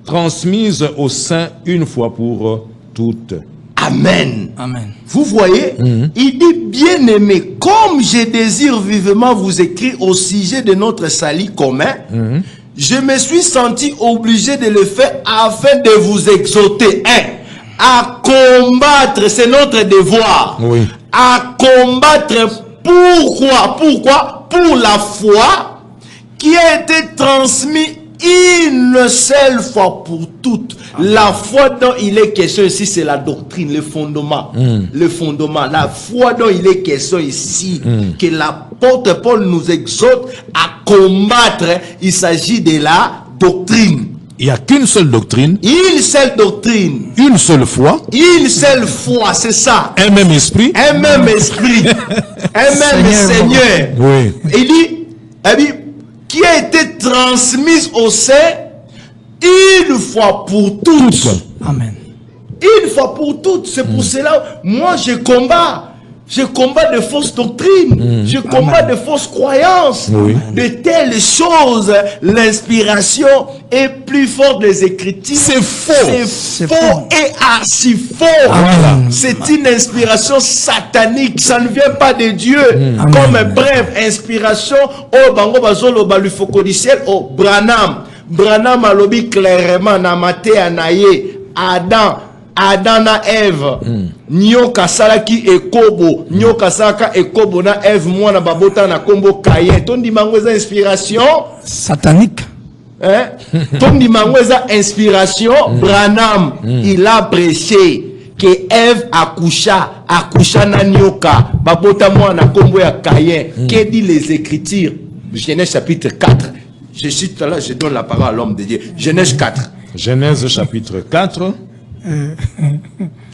transmise aux saints une fois pour toutes. Amen. Amen. Vous voyez, il dit bien aimé, comme je désire vivement vous écrire au sujet de notre salut commun, je me suis senti obligé de le faire afin de vous exhorter, à combattre, c'est notre devoir, Oui. à combattre pourquoi? Pour la foi qui a été transmise une seule fois pour toutes. La foi dont il est question ici, c'est la doctrine, le fondement. Le fondement. La foi dont il est question ici, que l'apôtre Paul nous exhorte à combattre, il s'agit de la doctrine. Il n'y a qu'une seule doctrine, Une seule doctrine. une seule foi, Une seule foi, c'est ça. un même esprit. Un même esprit. Un même Seigneur. Oui. Il dit, qui a été transmise au sein une fois pour toutes. Amen. Une fois pour toutes. C'est pour cela, moi je combat. Je combats de fausses doctrines. Je combats de fausses croyances. Oui. De telles choses. L'inspiration est plus forte des Écritures. C'est faux. C'est faux et archi faux. Voilà. C'est une inspiration satanique. Ça ne vient pas de Dieu. Comme bref, inspiration au bango bazolo balu fokodiciel au Branham. Branham a lobby clairement na mate anaye Adam na Eve. Nyoka salaki ekobo. Nyoka salaka ekobo na Eve mwana babota na kombo Caïn. Tondi mangweza inspiration Satanique. hein? Tondi mangweza inspiration Branham. Il a prêché que Eve accoucha na nyoka. Babota mwana kombo ya Caïn. Que dit les Écritures? Genèse chapitre 4. Je cite là, je donne la parole à l'homme de Dieu. Genèse 4. Genèse chapitre 4.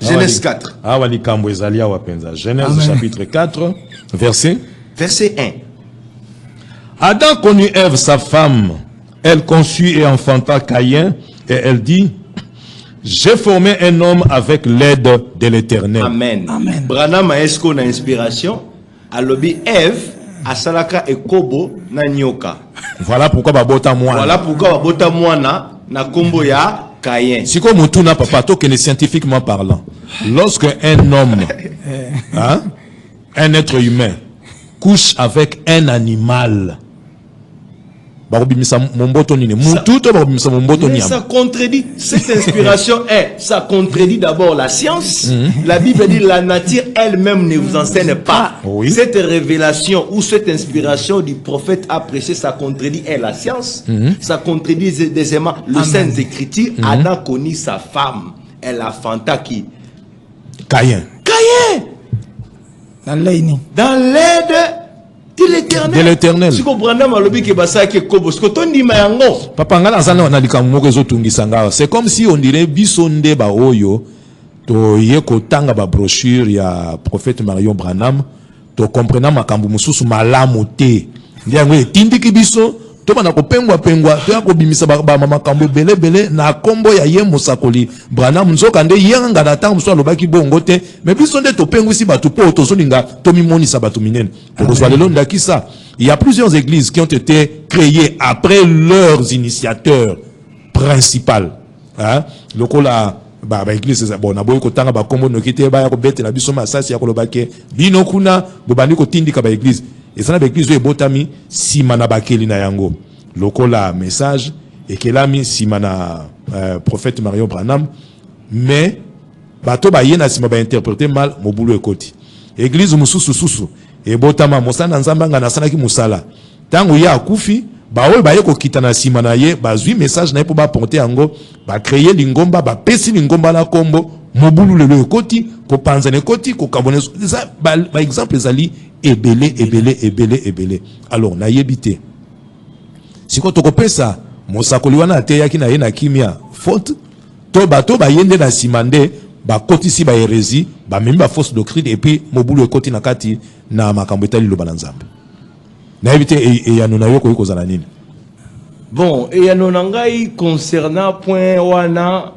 Genèse 4. Genèse Amen. chapitre 4, verset. Verset 1. Adam connut Ève, sa femme. Elle conçut et enfanta Caïn, et elle dit, j'ai formé un homme avec l'aide de l'Éternel. Amen. Amen. Branham est-ce qu'on a inspiration? À l'objet Ève, à Salaka et Kobo, na nyoka. Voilà pourquoi babota moi. Voilà pourquoi babota mwana na kombo ya Caïn. Si comme Mutuna papa, to que scientifiquement parlant, lorsque un homme, hein, un être humain, couche avec un animal, mais ça contredit cette inspiration ça contredit d'abord la science. La Bible dit la nature elle-même ne vous enseigne pas. Oui. Cette révélation ou cette inspiration du prophète a prêché, ça contredit la science. Ça contredit deuxièmement le Saintes Écritures. Adam connut sa femme. Elle a fanta qui? Caïn. Dans l'aîné. Dans l'aide de l'Éternel. De l'Éternel. Si vous prenez ma lobby qui basa qui kobo, ce que ton dit mayango. Papa ngala zana na likamu mokezo tungisanga. C'est comme si on dirait bisonde ba oyo to yeko tanga ba brochure ya prophète Marion Branham to comprendre makambu mususu malamu te. Ndiango tindiki biso to bana ko pengwa to ya ko bimisa ba mama kambo bele na kombo ya ye mosakoli Branham nzoka nde yenga na tango so lobaki bongo te mais biso nde to pengwa si batu po to soninga to mimoni sa batu minene to ko so lelo ndaki ça. Il y a plusieurs églises qui ont été créées après leurs initiateurs principaux, hein, lokola ba église bon na boy ko tanga ba kombo no kite ba ya ko betela biso masasi ya ko lobake bino kuna bobandi ko tindika ba église et ça na ba église e botami sima na bakeli na yango lokola message et kelami sima na prophète Marion Branham mais bato ba yena sima ba interpréter mal mobulu ekoti église mususu e botama mosana nzambanga na sanaki musala tango ya akufi ba oyo ba yeko kitana sima na ye bazwi message na ye po ba porter yango ba créer lingomba ba pesi lingomba la kombo mobulu lelo ekoti ko panzane ekoti ko kabone ça ba exemple ezali ebele alors na yebite siko to kopesa mosakoli wana ateyaki na ye na kimia faute to bato ba yende na simande ba kotisi ba hérésie ba memi ba fausse doctrine et puis mobulu ekoti na kati na makambo etali loba na nzambe na yebite e ya nona yoko kozala nini. Bon, et ya nona ngai concernant point wana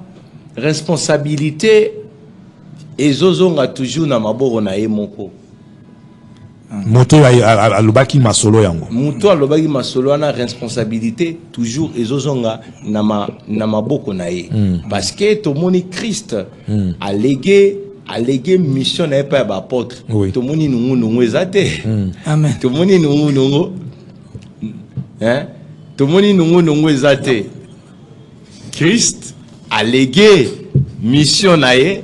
responsabilité ezozonga toujours na maboko na ye moko. Moto alobaki masolo yango. Moto alobaki masolo wana responsabilité toujours ezozonga na maboko na ye. Parce que to moni Christ a légué mission na pas ba apôtre. To moni nungu ezate. Amen. To moni nungu hein? To moni nungu ezate. Christ a légué mission na ye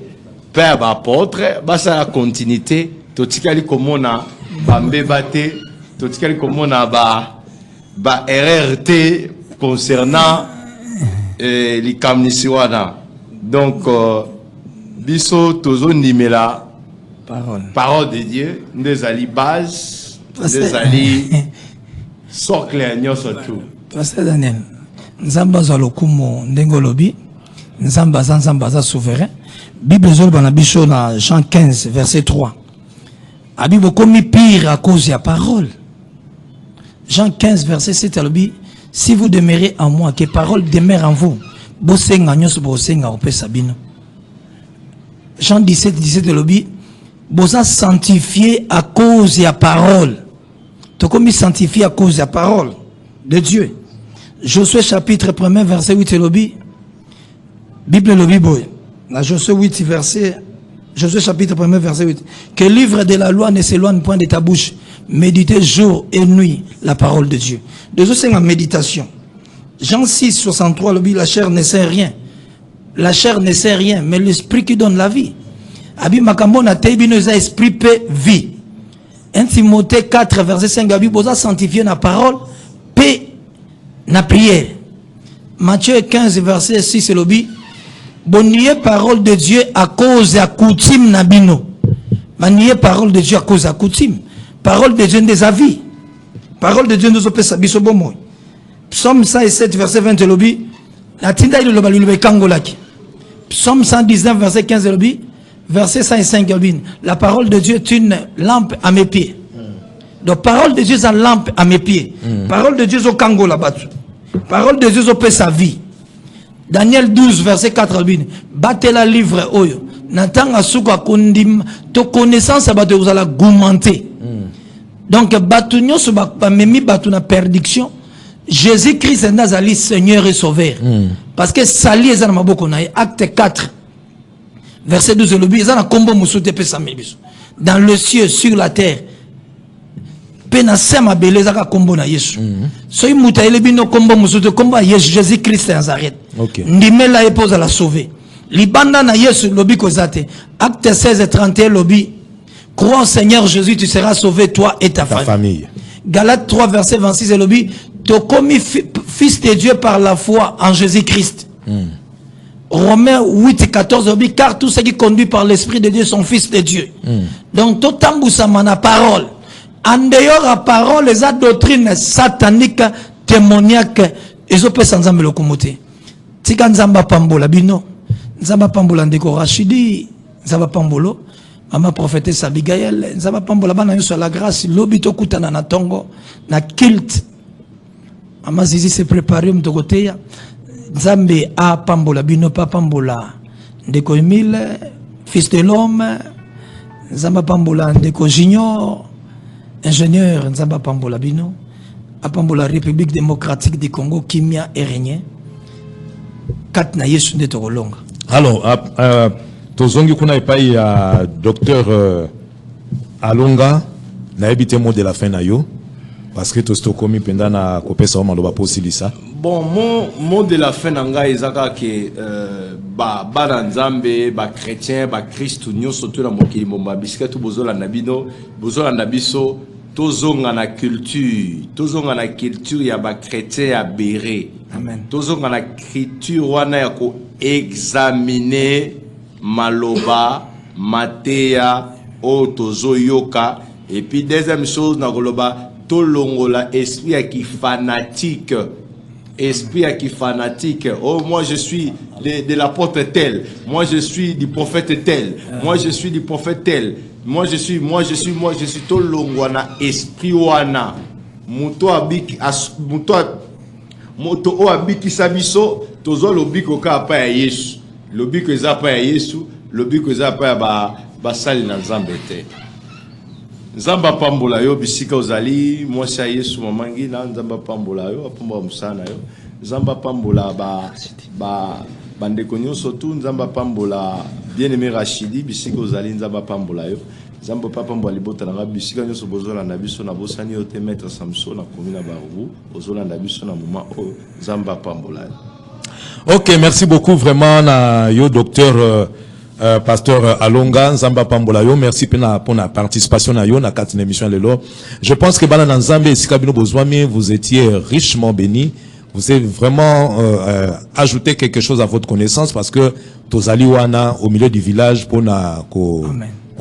pas ba apôtre, ba sa la continuité to tikali komona bambebate to tikali komona ba RRT concernant les kamnisiwana. Donc biso tozo nimela parole de Dieu ndezali base ndezali socle nyoso tout. Pasteur Daniel, nzamba za lokumo ndengolobi nzamba za souverain. Bible zolo na biso na Jean 15 verset 3. Abibo komi pire à cause de la parole. Jean 15 verset 7 alobi si vous demeurez en moi que parole demeure en vous bosenga nyoso bosenga opesa bino. Jean 17 alobi boza sanctifié à cause de la parole. To komi sanctifié à cause de la parole de Dieu. Josué chapitre 1 verset 8 alobi Bible lobi boy. Dans Josué 8 verset Josué chapitre 1 verset 8 que le livre de la loi ne s'éloigne point de ta bouche, méditez jour et nuit la parole de Dieu. Deuxième c'est la méditation. Jean 6 63 le dit la chair ne sait rien. La chair ne sait rien mais l'esprit qui donne la vie. Abi makambo na tebi nous a esprit paix vie. 1 Timothée 4 verset 5 abi boza sanctifier na parole paix na prière. Matthieu 15 verset 6 le dit bonnier parole de Dieu à cause de la coutume nabino. Manier parole de Dieu à cause de la coutume. Parole de Dieu des avis. Parole de Dieu nous opère sa biso bomo. Psaume 107 verset 20 lobi. La tinda il loba lulube kangolaki. Psaume 119 verset 15 lobi. Verset 105 lobi. La parole de Dieu est une lampe à mes pieds. Donc parole de Dieu est une lampe à mes pieds. Parole de Dieu est au kangola batu. Parole de Dieu opère sa vie. Daniel 12 verset 4 battez la livre oyo natanga suka kondim to connaissance bato vous allez augmenter. Donc batu nyoso ba memi batu na perdiction Jésus Christ nazali Seigneur et Sauveur. Parce que sali ezana maboko na acte 4 verset 12 lobi ezana kombo musote pesa mibiso dans le ciel sur la terre pena sema beleza ka kombo na Yesu. So imuta ele bino kombo musote kombo Yesu Jésus Christ Nazareth. Ndimela epoza la sauver. Libanda na Yesu lobi kozate. Acte 16 31 lobi crois au Seigneur Jésus tu seras sauvé toi et ta famille. Galates 3 verset 26 lobi to commis fils de Dieu par la foi en Jésus Christ. Romains 8 14 lobi car tout ce qui conduit par l'esprit de Dieu sont fils de Dieu. Donc to tambusa mana parole. En dehors la parole, les doctrines sataniques, démoniaques, ils ont fait sans le komote. Tika nzamba pambola bino, nzamba pambola ndeko Rachidi, nzamba pambolo, maman prophétesse Abigail, nzamba pambola bana yo sur la grâce, lobito kutana na tongo, na kilt. Amazizi s'est préparé de côté. Nzambe a pambola bino pa pambola. Ndeko Emile, fils de l'homme. Nzamba pambola ndeko Junior, ingénieur Nzamba pambola bino. A pambola République démocratique du Congo Kimia et Régné. Kat na yesu nde tokolonga. Alors, tozongi kuna epai ya docteur Alonga na ebite mot de la fin na yo. Parce que tout ce commis pendant na kopesa o maloba posilisa. Bon, mot de la fin nanga ezaka ke ba nzambe, ba chrétien, ba Christ nyonso to na mokili momba bisika to bozola na bino, bozola na biso tozonga na culture ya ba chrétien ya béré. Amen. Tozonga na culture wana ya ko examiner maloba, mateya o tozo yoka et puis deuxième chose na koloba tolongola esprit qui fanatique. Esprit qui fanatique. Oh, moi je suis de l'apôtre tel. Moi je suis du prophète tel. Moi je suis du prophète tel. Moi je suis tolongwana esprit wana. Moto o abiki sabiso tozo lobiko ka pa ya Yesu. Lobiko eza pa ya Yesu, lobiko eza pa ya ba sali na Nzambe te. Nzamba pambola yo bisika ozali mwasi ya Yesu mamangi na nzamba pambola yo apomba musana yo nzamba pambola ba ndeko nyonso tu nzamba pambola bien-aimé Rachidi bisika ozali nzamba pambola yo nzamba pambola libota na bisika nyonso bozola na biso na bosani yo te maître Samson na komina barubu bozola na biso na moment o nzamba pambola. OK, merci beaucoup vraiment na yo docteur Pasteur Alonga Nzamba Pambola yo, merci pour la participation na yo na 4 émission lelo. Je pense que bana Nzambe Sikabino Bozwami, vous étiez richement béni. Vous avez vraiment ajouté quelque chose à votre connaissance parce que tozali wana au milieu du village pour na ko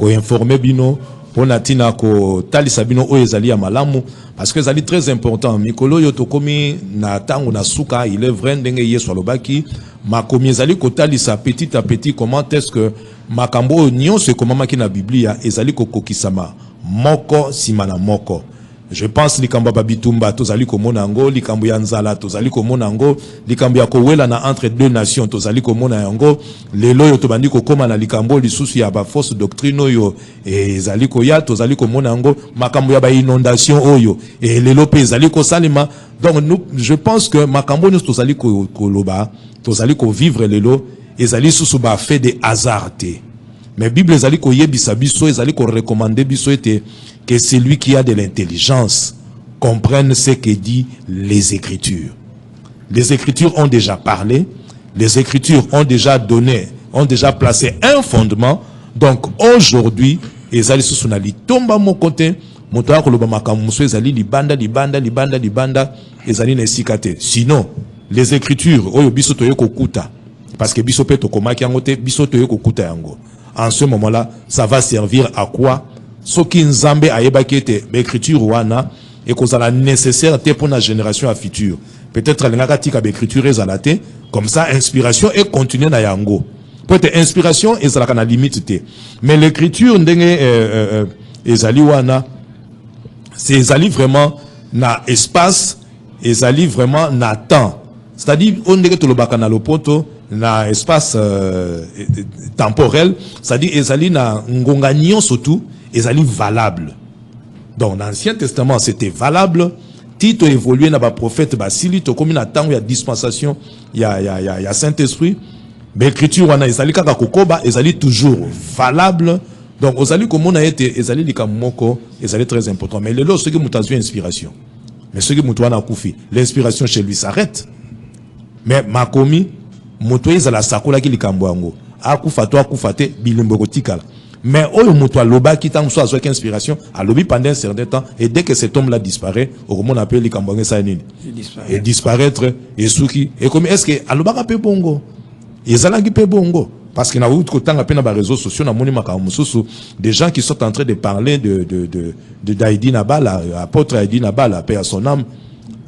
informer bino pour na tina ko talisa bino o ezali ya malamu parce que ezali très important. Mikolo yo tokomi na tango na suka il est vrai ndenge yeso alobaki makomi ezali kotalisa petit à petit comment est-ce que makambo nyonso ekomamaki na Biblia ezali kokokisama moko simana moko. Je pense likambo babitumba tozali komona yango, likambo ya nzala tozali komona yango, likambo ya kowela na entre deux nations tozali komona yango, lelo yo tobandi kokoma na likambo lisusu ya ba fausse doctrine oyo ezali koya tozali komona yango, makambo ya ba inondation oyo lelo pe ezali kosalema. Donc nous, je pense que makambo nyonso tozali koloba tozali ko vivre lelo ezali susu ba fait de hasard te. Mais Bible ezali ko yebisa biso ezali ko recommander biso ete que celui qui a de l'intelligence comprenne ce que dit les Écritures. Les Écritures ont déjà parlé, les Écritures ont déjà donné, ont déjà placé un fondement. Donc aujourd'hui, ezali susu na litomba mon côté, moto akoloba makambo ezali libanda ezali na sikate. Sinon, les Écritures oyo biso toye kokuta parce que biso pe tokomaki yango te, biso toye kokuta yango. En ce moment-là, ça va servir à quoi? Ce qui Nzambe a ébakete, l'écriture wana, et qu'on a la nécessaire pour la génération à futur. Peut-être l'engagement de l'écriture est à la tête, comme ça, inspiration et continuer na yango. Peut-être inspiration est à la limite te. Mais l'écriture ndenge ezali wana, c'est ezali vraiment na espace, ezali vraiment na temps. C'est-à-dire on ndenge to lobaka na lopoto na espace temporel, c'est-à-dire ezali na ngonga nyonso surtout ezali valable. Donc dans l'Ancien Testament c'était valable. Tito évolué na ba prophète basili to comme na tango ya dispensation ya Saint-Esprit. Mais l'écriture wana ezali kaka kokoba ezali toujours valable. Donc ozali komona ete ezali likamoko ezali très important. Mais lelo ce qui mutazu inspiration. Mais ce qui mutwana kufi, l'inspiration chez lui s'arrête. Mais makomi moto ezala sakola ki likambo yango. Akufa to akufa te bilimbo kotikala. Mais oyo moto aloba ki tango so azo ki inspiration, alobi pendant un certain temps et dès que cet homme là disparaît, au moment on appelle likambo yango sa nini. Et disparaître et souki et comme est-ce que aloba ka pe bongo. Ezala ki pe bongo parce que na route ko tanga pe na ba réseaux sociaux na moni makambo mususu des gens qui sont en train de parler de Daidi Nabala, apôtre Daidi Nabala, paix à son âme.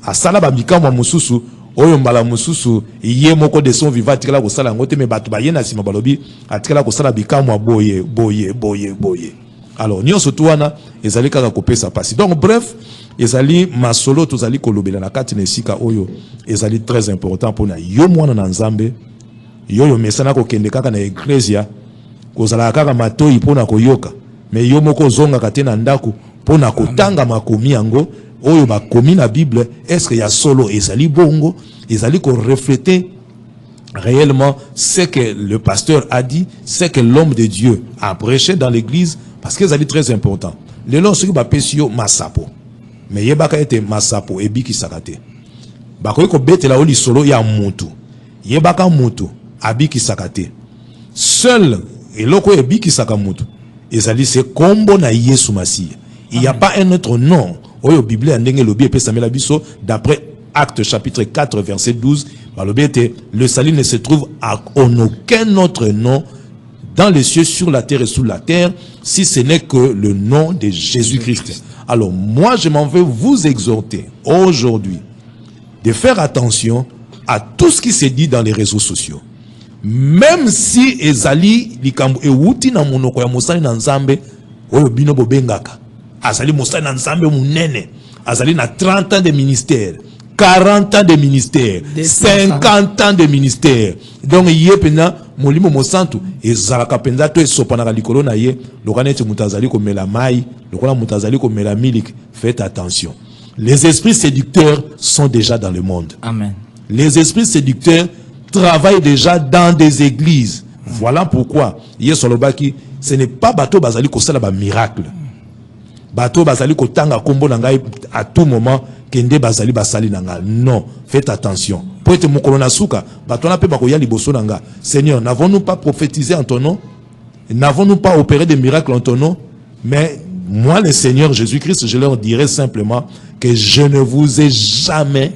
A sala ba mikambo mususu oyo mbala mususu iye moko de son vivant atikala kosala ngote me bato bayena sima balobi atikala kosala bikamwa boye. Alors nous surtout wana ezali kaka kopesa pasi. Donc bref, ezali masolo tozali kolobela na kati na esika oyo ezali très important pour na yo mwana na Nzambe yo mesana ko kende kaka na ecclesia kozala kaka matoi pona koyoka mais yo moko zonga kate na ndako pona kotanga makomi yango oyo bakomi na Bible. Est-ce qu'il y a solo ezali bongo ezali ko refléter réellement ce que le pasteur a dit, ce que l'homme de Dieu a prêché dans l'église, parce que ça dit très important. Le long ce qui va pesio masapo, mais yebaka ete masapo ebi ki sakate. Bako ko bete la oli solo ya mutu, yebaka mutu abi ki sakate. Seul et loko ebi ki sakamutu, ezali se kombo na Yesu Masiya. Il n'y a pas un autre nom. Oyo Bible andenge lobi epe samela biso d'après Actes chapitre 4 verset 12. Le salut ne se trouve en aucun autre nom dans les cieux, sur la terre et sous la terre, si ce n'est que le nom de Jésus-Christ. Alors moi je m'en vais vous exhorter aujourd'hui de faire attention à tout ce qui se dit dans les réseaux sociaux. Même si ezali likambo ewuti na monoko ya mosali na Nzambe oyo bino bobengaka azali mosali na Nzambe munene, azali na 30 ans de ministère, 40 ans de ministère, 50 ans de ministère. Donc yé pena molimo mosantu ezalaka penza to esopana likolo na ye lokana eti mutazali ko mela mai lokana mutazali ko mela milik. Faites attention. Les esprits séducteurs sont déjà dans le monde. Amen. Les esprits séducteurs travaillent déjà dans des églises. Voilà pourquoi yesolobaki ce n'est pas bateau bazali ko sala ba miracle. Bateau bazali ko tanga kombo na ngai à tout moment. Kende bazali basali nanga. Non, faites attention. Pour être mokolo na suka, bato na pe bakoya liboso nanga. Seigneur, n'avons-nous pas prophétisé en ton nom? N'avons-nous pas opéré des miracles en ton nom? Mais moi, le Seigneur Jésus-Christ, je leur dirai simplement que je ne vous ai jamais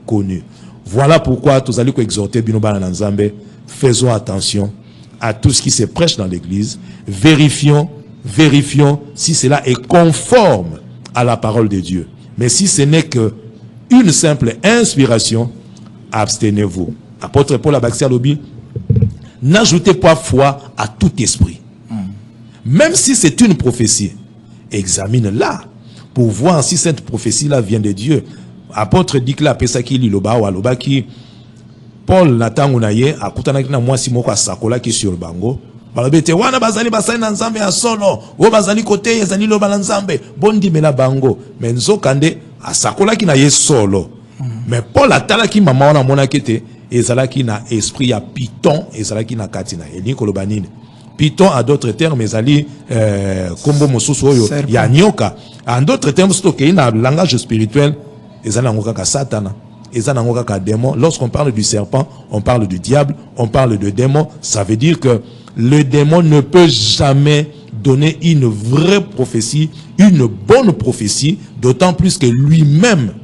connu. Voilà pourquoi tous allez exhorter Binoba na Nzambe. Faisons attention à tout ce qui se prêche dans l'église. Vérifions si cela est conforme à la parole de Dieu. Mais si ce n'est que une simple inspiration, abstenez-vous. Apôtre Paul Abaxia Lobi, n'ajoutez pas foi à tout esprit. Même si c'est une prophétie, examine-la pour voir si cette prophétie-là vient de Dieu. Apôtre Dikla Pesaki Liloba ou Alobaki, Paul Natangunaye, akutanaki na mwasi moko asakola ki sur bango. Balobete wana bazali basali na Nzambe ya solo, o bazali kote ezali loba na Nzambe, bondi mela bango. Mais nzokande asakola ki na ye solo. Mais Paul atalaki mama wana mona kete ezalaki na esprit ya Python, ezalaki na katina. Eli kolobanine. Python a d'autres termes ezali kombo mosusu oyo ya nyoka. En d'autres termes stocké na langage spirituel ezali ngoka ka satana. Lorsqu'on parle du serpent, on parle du diable, on parle de démon. Ça veut dire que le démon ne peut jamais donner une vraie prophétie, une bonne prophétie, d'autant plus que lui-même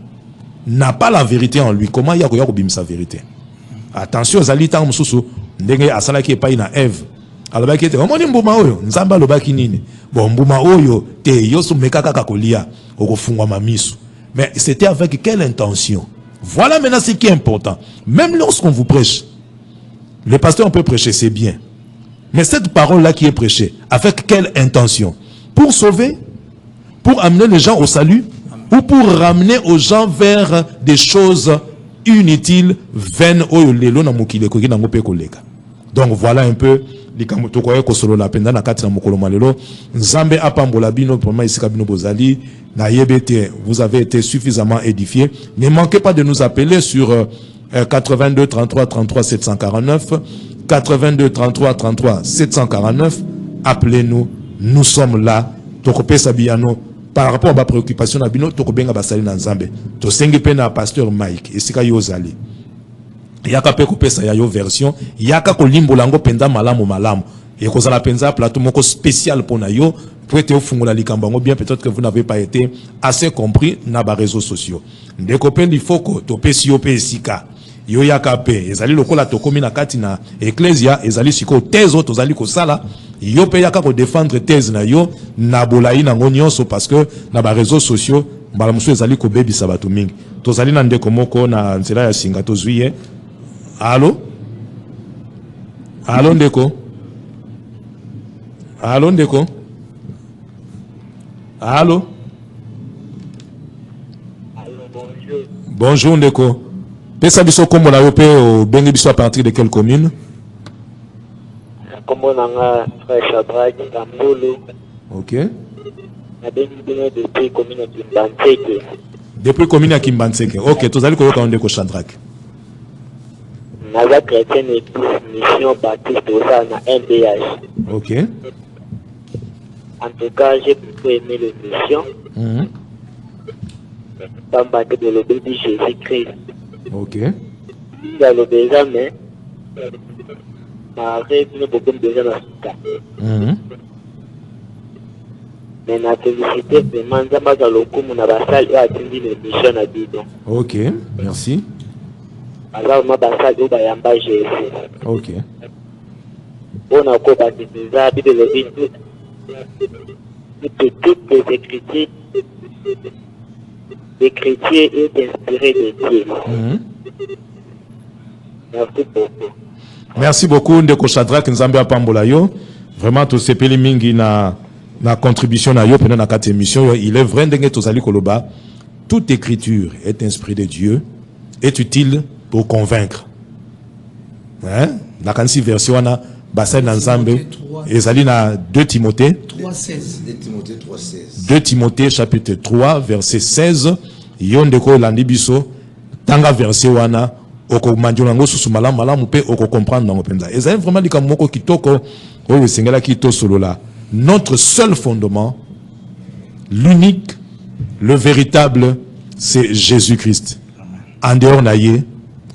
n'a pas la vérité en lui. Comment il y a sa vérité? Attention, Zalita Moussou, ndenge asalaki epai na Ève. Alobaki ete omoni mbuma oyo, Nzamba alobaki nini? Bon mbuma oyo te yoso mekaka kakolia okofungwa mamisu. Mais c'était avec quelle intention? Voilà maintenant ce qui est important. Même lorsqu'on vous prêche, le pasteur on peut prêcher, c'est bien. Mais cette parole-là qui est prêchée, avec quelle intention? Pour sauver? Pour amener les gens au salut? Ou pour ramener aux gens vers des choses inutiles, vaines? Donc voilà un peu Nzambe apambola bino pour isika bino bozali na yebete, vous avez été suffisamment édifiés. Ne manquez pas de nous appeler sur 82 33 33 749 82 33 33 749. Appelez-nous, nous sommes là. Tokope Sabiano par rapport à ma préoccupation na bino tokobenga basali na Nzambe. To sengi pe na pasteur Mike esika yozali. Yaka pe kopesa ya yo version yaka ko limbolango penda malamu et cause la penza plateau moko spécial pour na yo pour être au fungola likambango bien peut-être que vous n'avez pas été assez compris na ba réseaux sociaux ndekope il faut que to pesi yo pe sika yo yaka pe ezali lokola to komi na kati na ecclesia ezali siko thèse autres ezali ko sala yo pe yaka ko défendre thèse na yo na bolai na nyonso parce que na ba réseaux sociaux mbala musu ezali ko bebi sabatu mingi to zali na ndeko moko na nzela ya singa to zwiye. Allô? Allô, Ndeko? Allô ndeko? Allô? Bonjour. Bonjour ndeko. Pesa biso kombo na yo pe o bengi biso à partir de quelle commune? Kombo nanga frère Shadrach Kambulu. OK. Na bengi bino depuis commune ya Kimbanseke. Depuis commune à Kimbanseke. OK, tozali koyoka ndeko Shadrach. Naza chrétien église mission baptiste au sein na NDH. OK. En tout cas, j'ai beaucoup aimé l'émission. Pamba de le bébé Jésus-Christ. OK. Il y a le déjà, mais ma rêve n'est beaucoup déjà dans ce cas. Mais la félicité vraiment Nzamba za lokumu na basali oyo atindi l'émission na bino. OK, merci. Baza ma basali oyo bayamba Jésus. OK. On a quoi baptisé Bible le dit toutes les écritures est inspirée de Dieu. Merci beaucoup. Merci beaucoup ndeko Shadrach Nzambe apambola yo. Vraiment to sepeli mingi na contribution na yo pendant na quatre émission. Il est vrai ndenge tozali koloba. Toute écriture est inspirée de Dieu, est utile pour convaincre. Hein? La kansi version wana basali na Nzambe ezali na 2 Timothée 3:16. 2 Timothée chapitre 3 verset 16. Yo ndeko landi biso tanga verset wana oko manjola ngo susu malamu pe oko comprendre nango penza. Ezali vraiment likambo moko kitoko oyo sengela kito solola. Notre seul fondement, l'unique, le véritable, c'est Jésus-Christ. En dehors naye,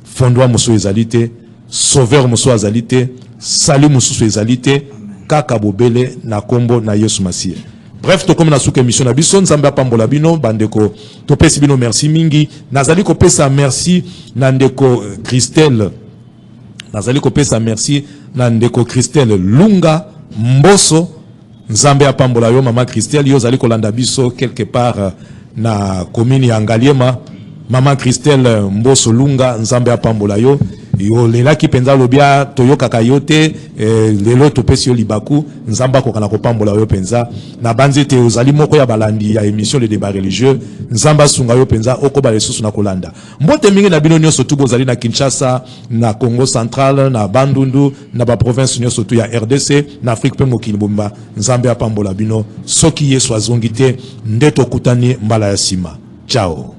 fondement muso ezalité, sauveur muso azalité, salut muso ezalité, kaka bobele na kombo na Yesu Masiye. Bref, to comme na souke émission na biso nzambe apambola bino bandeko to pesi bino merci mingi nazali ko pesa merci na ndeko Christelle nazali ko pesa merci na ndeko Christelle Lunga Mboso nzambe apambola yo mama Christelle yo zali ko landa biso quelque part na commune ya Ngaliema mama Christelle Mboso Lunga nzambe apambola yo yo lela ki penza lobia toyoka kayote lelo topesi yo libaku nzamba ko kana ko pambola yo penza na banzete ozali moko ya balandi ya émission le débat religieux nzamba sunga yo penza okoba lesusu na kolanda mbote mingi na bino nyonso tubo zali na Kinshasa na Congo central na Bandundu na ba province nyonso tu ya RDC na Afrique pe mokili bomba nzambe apambola bino soki Yesu azongite ndeto kutani mbala ya sima ciao.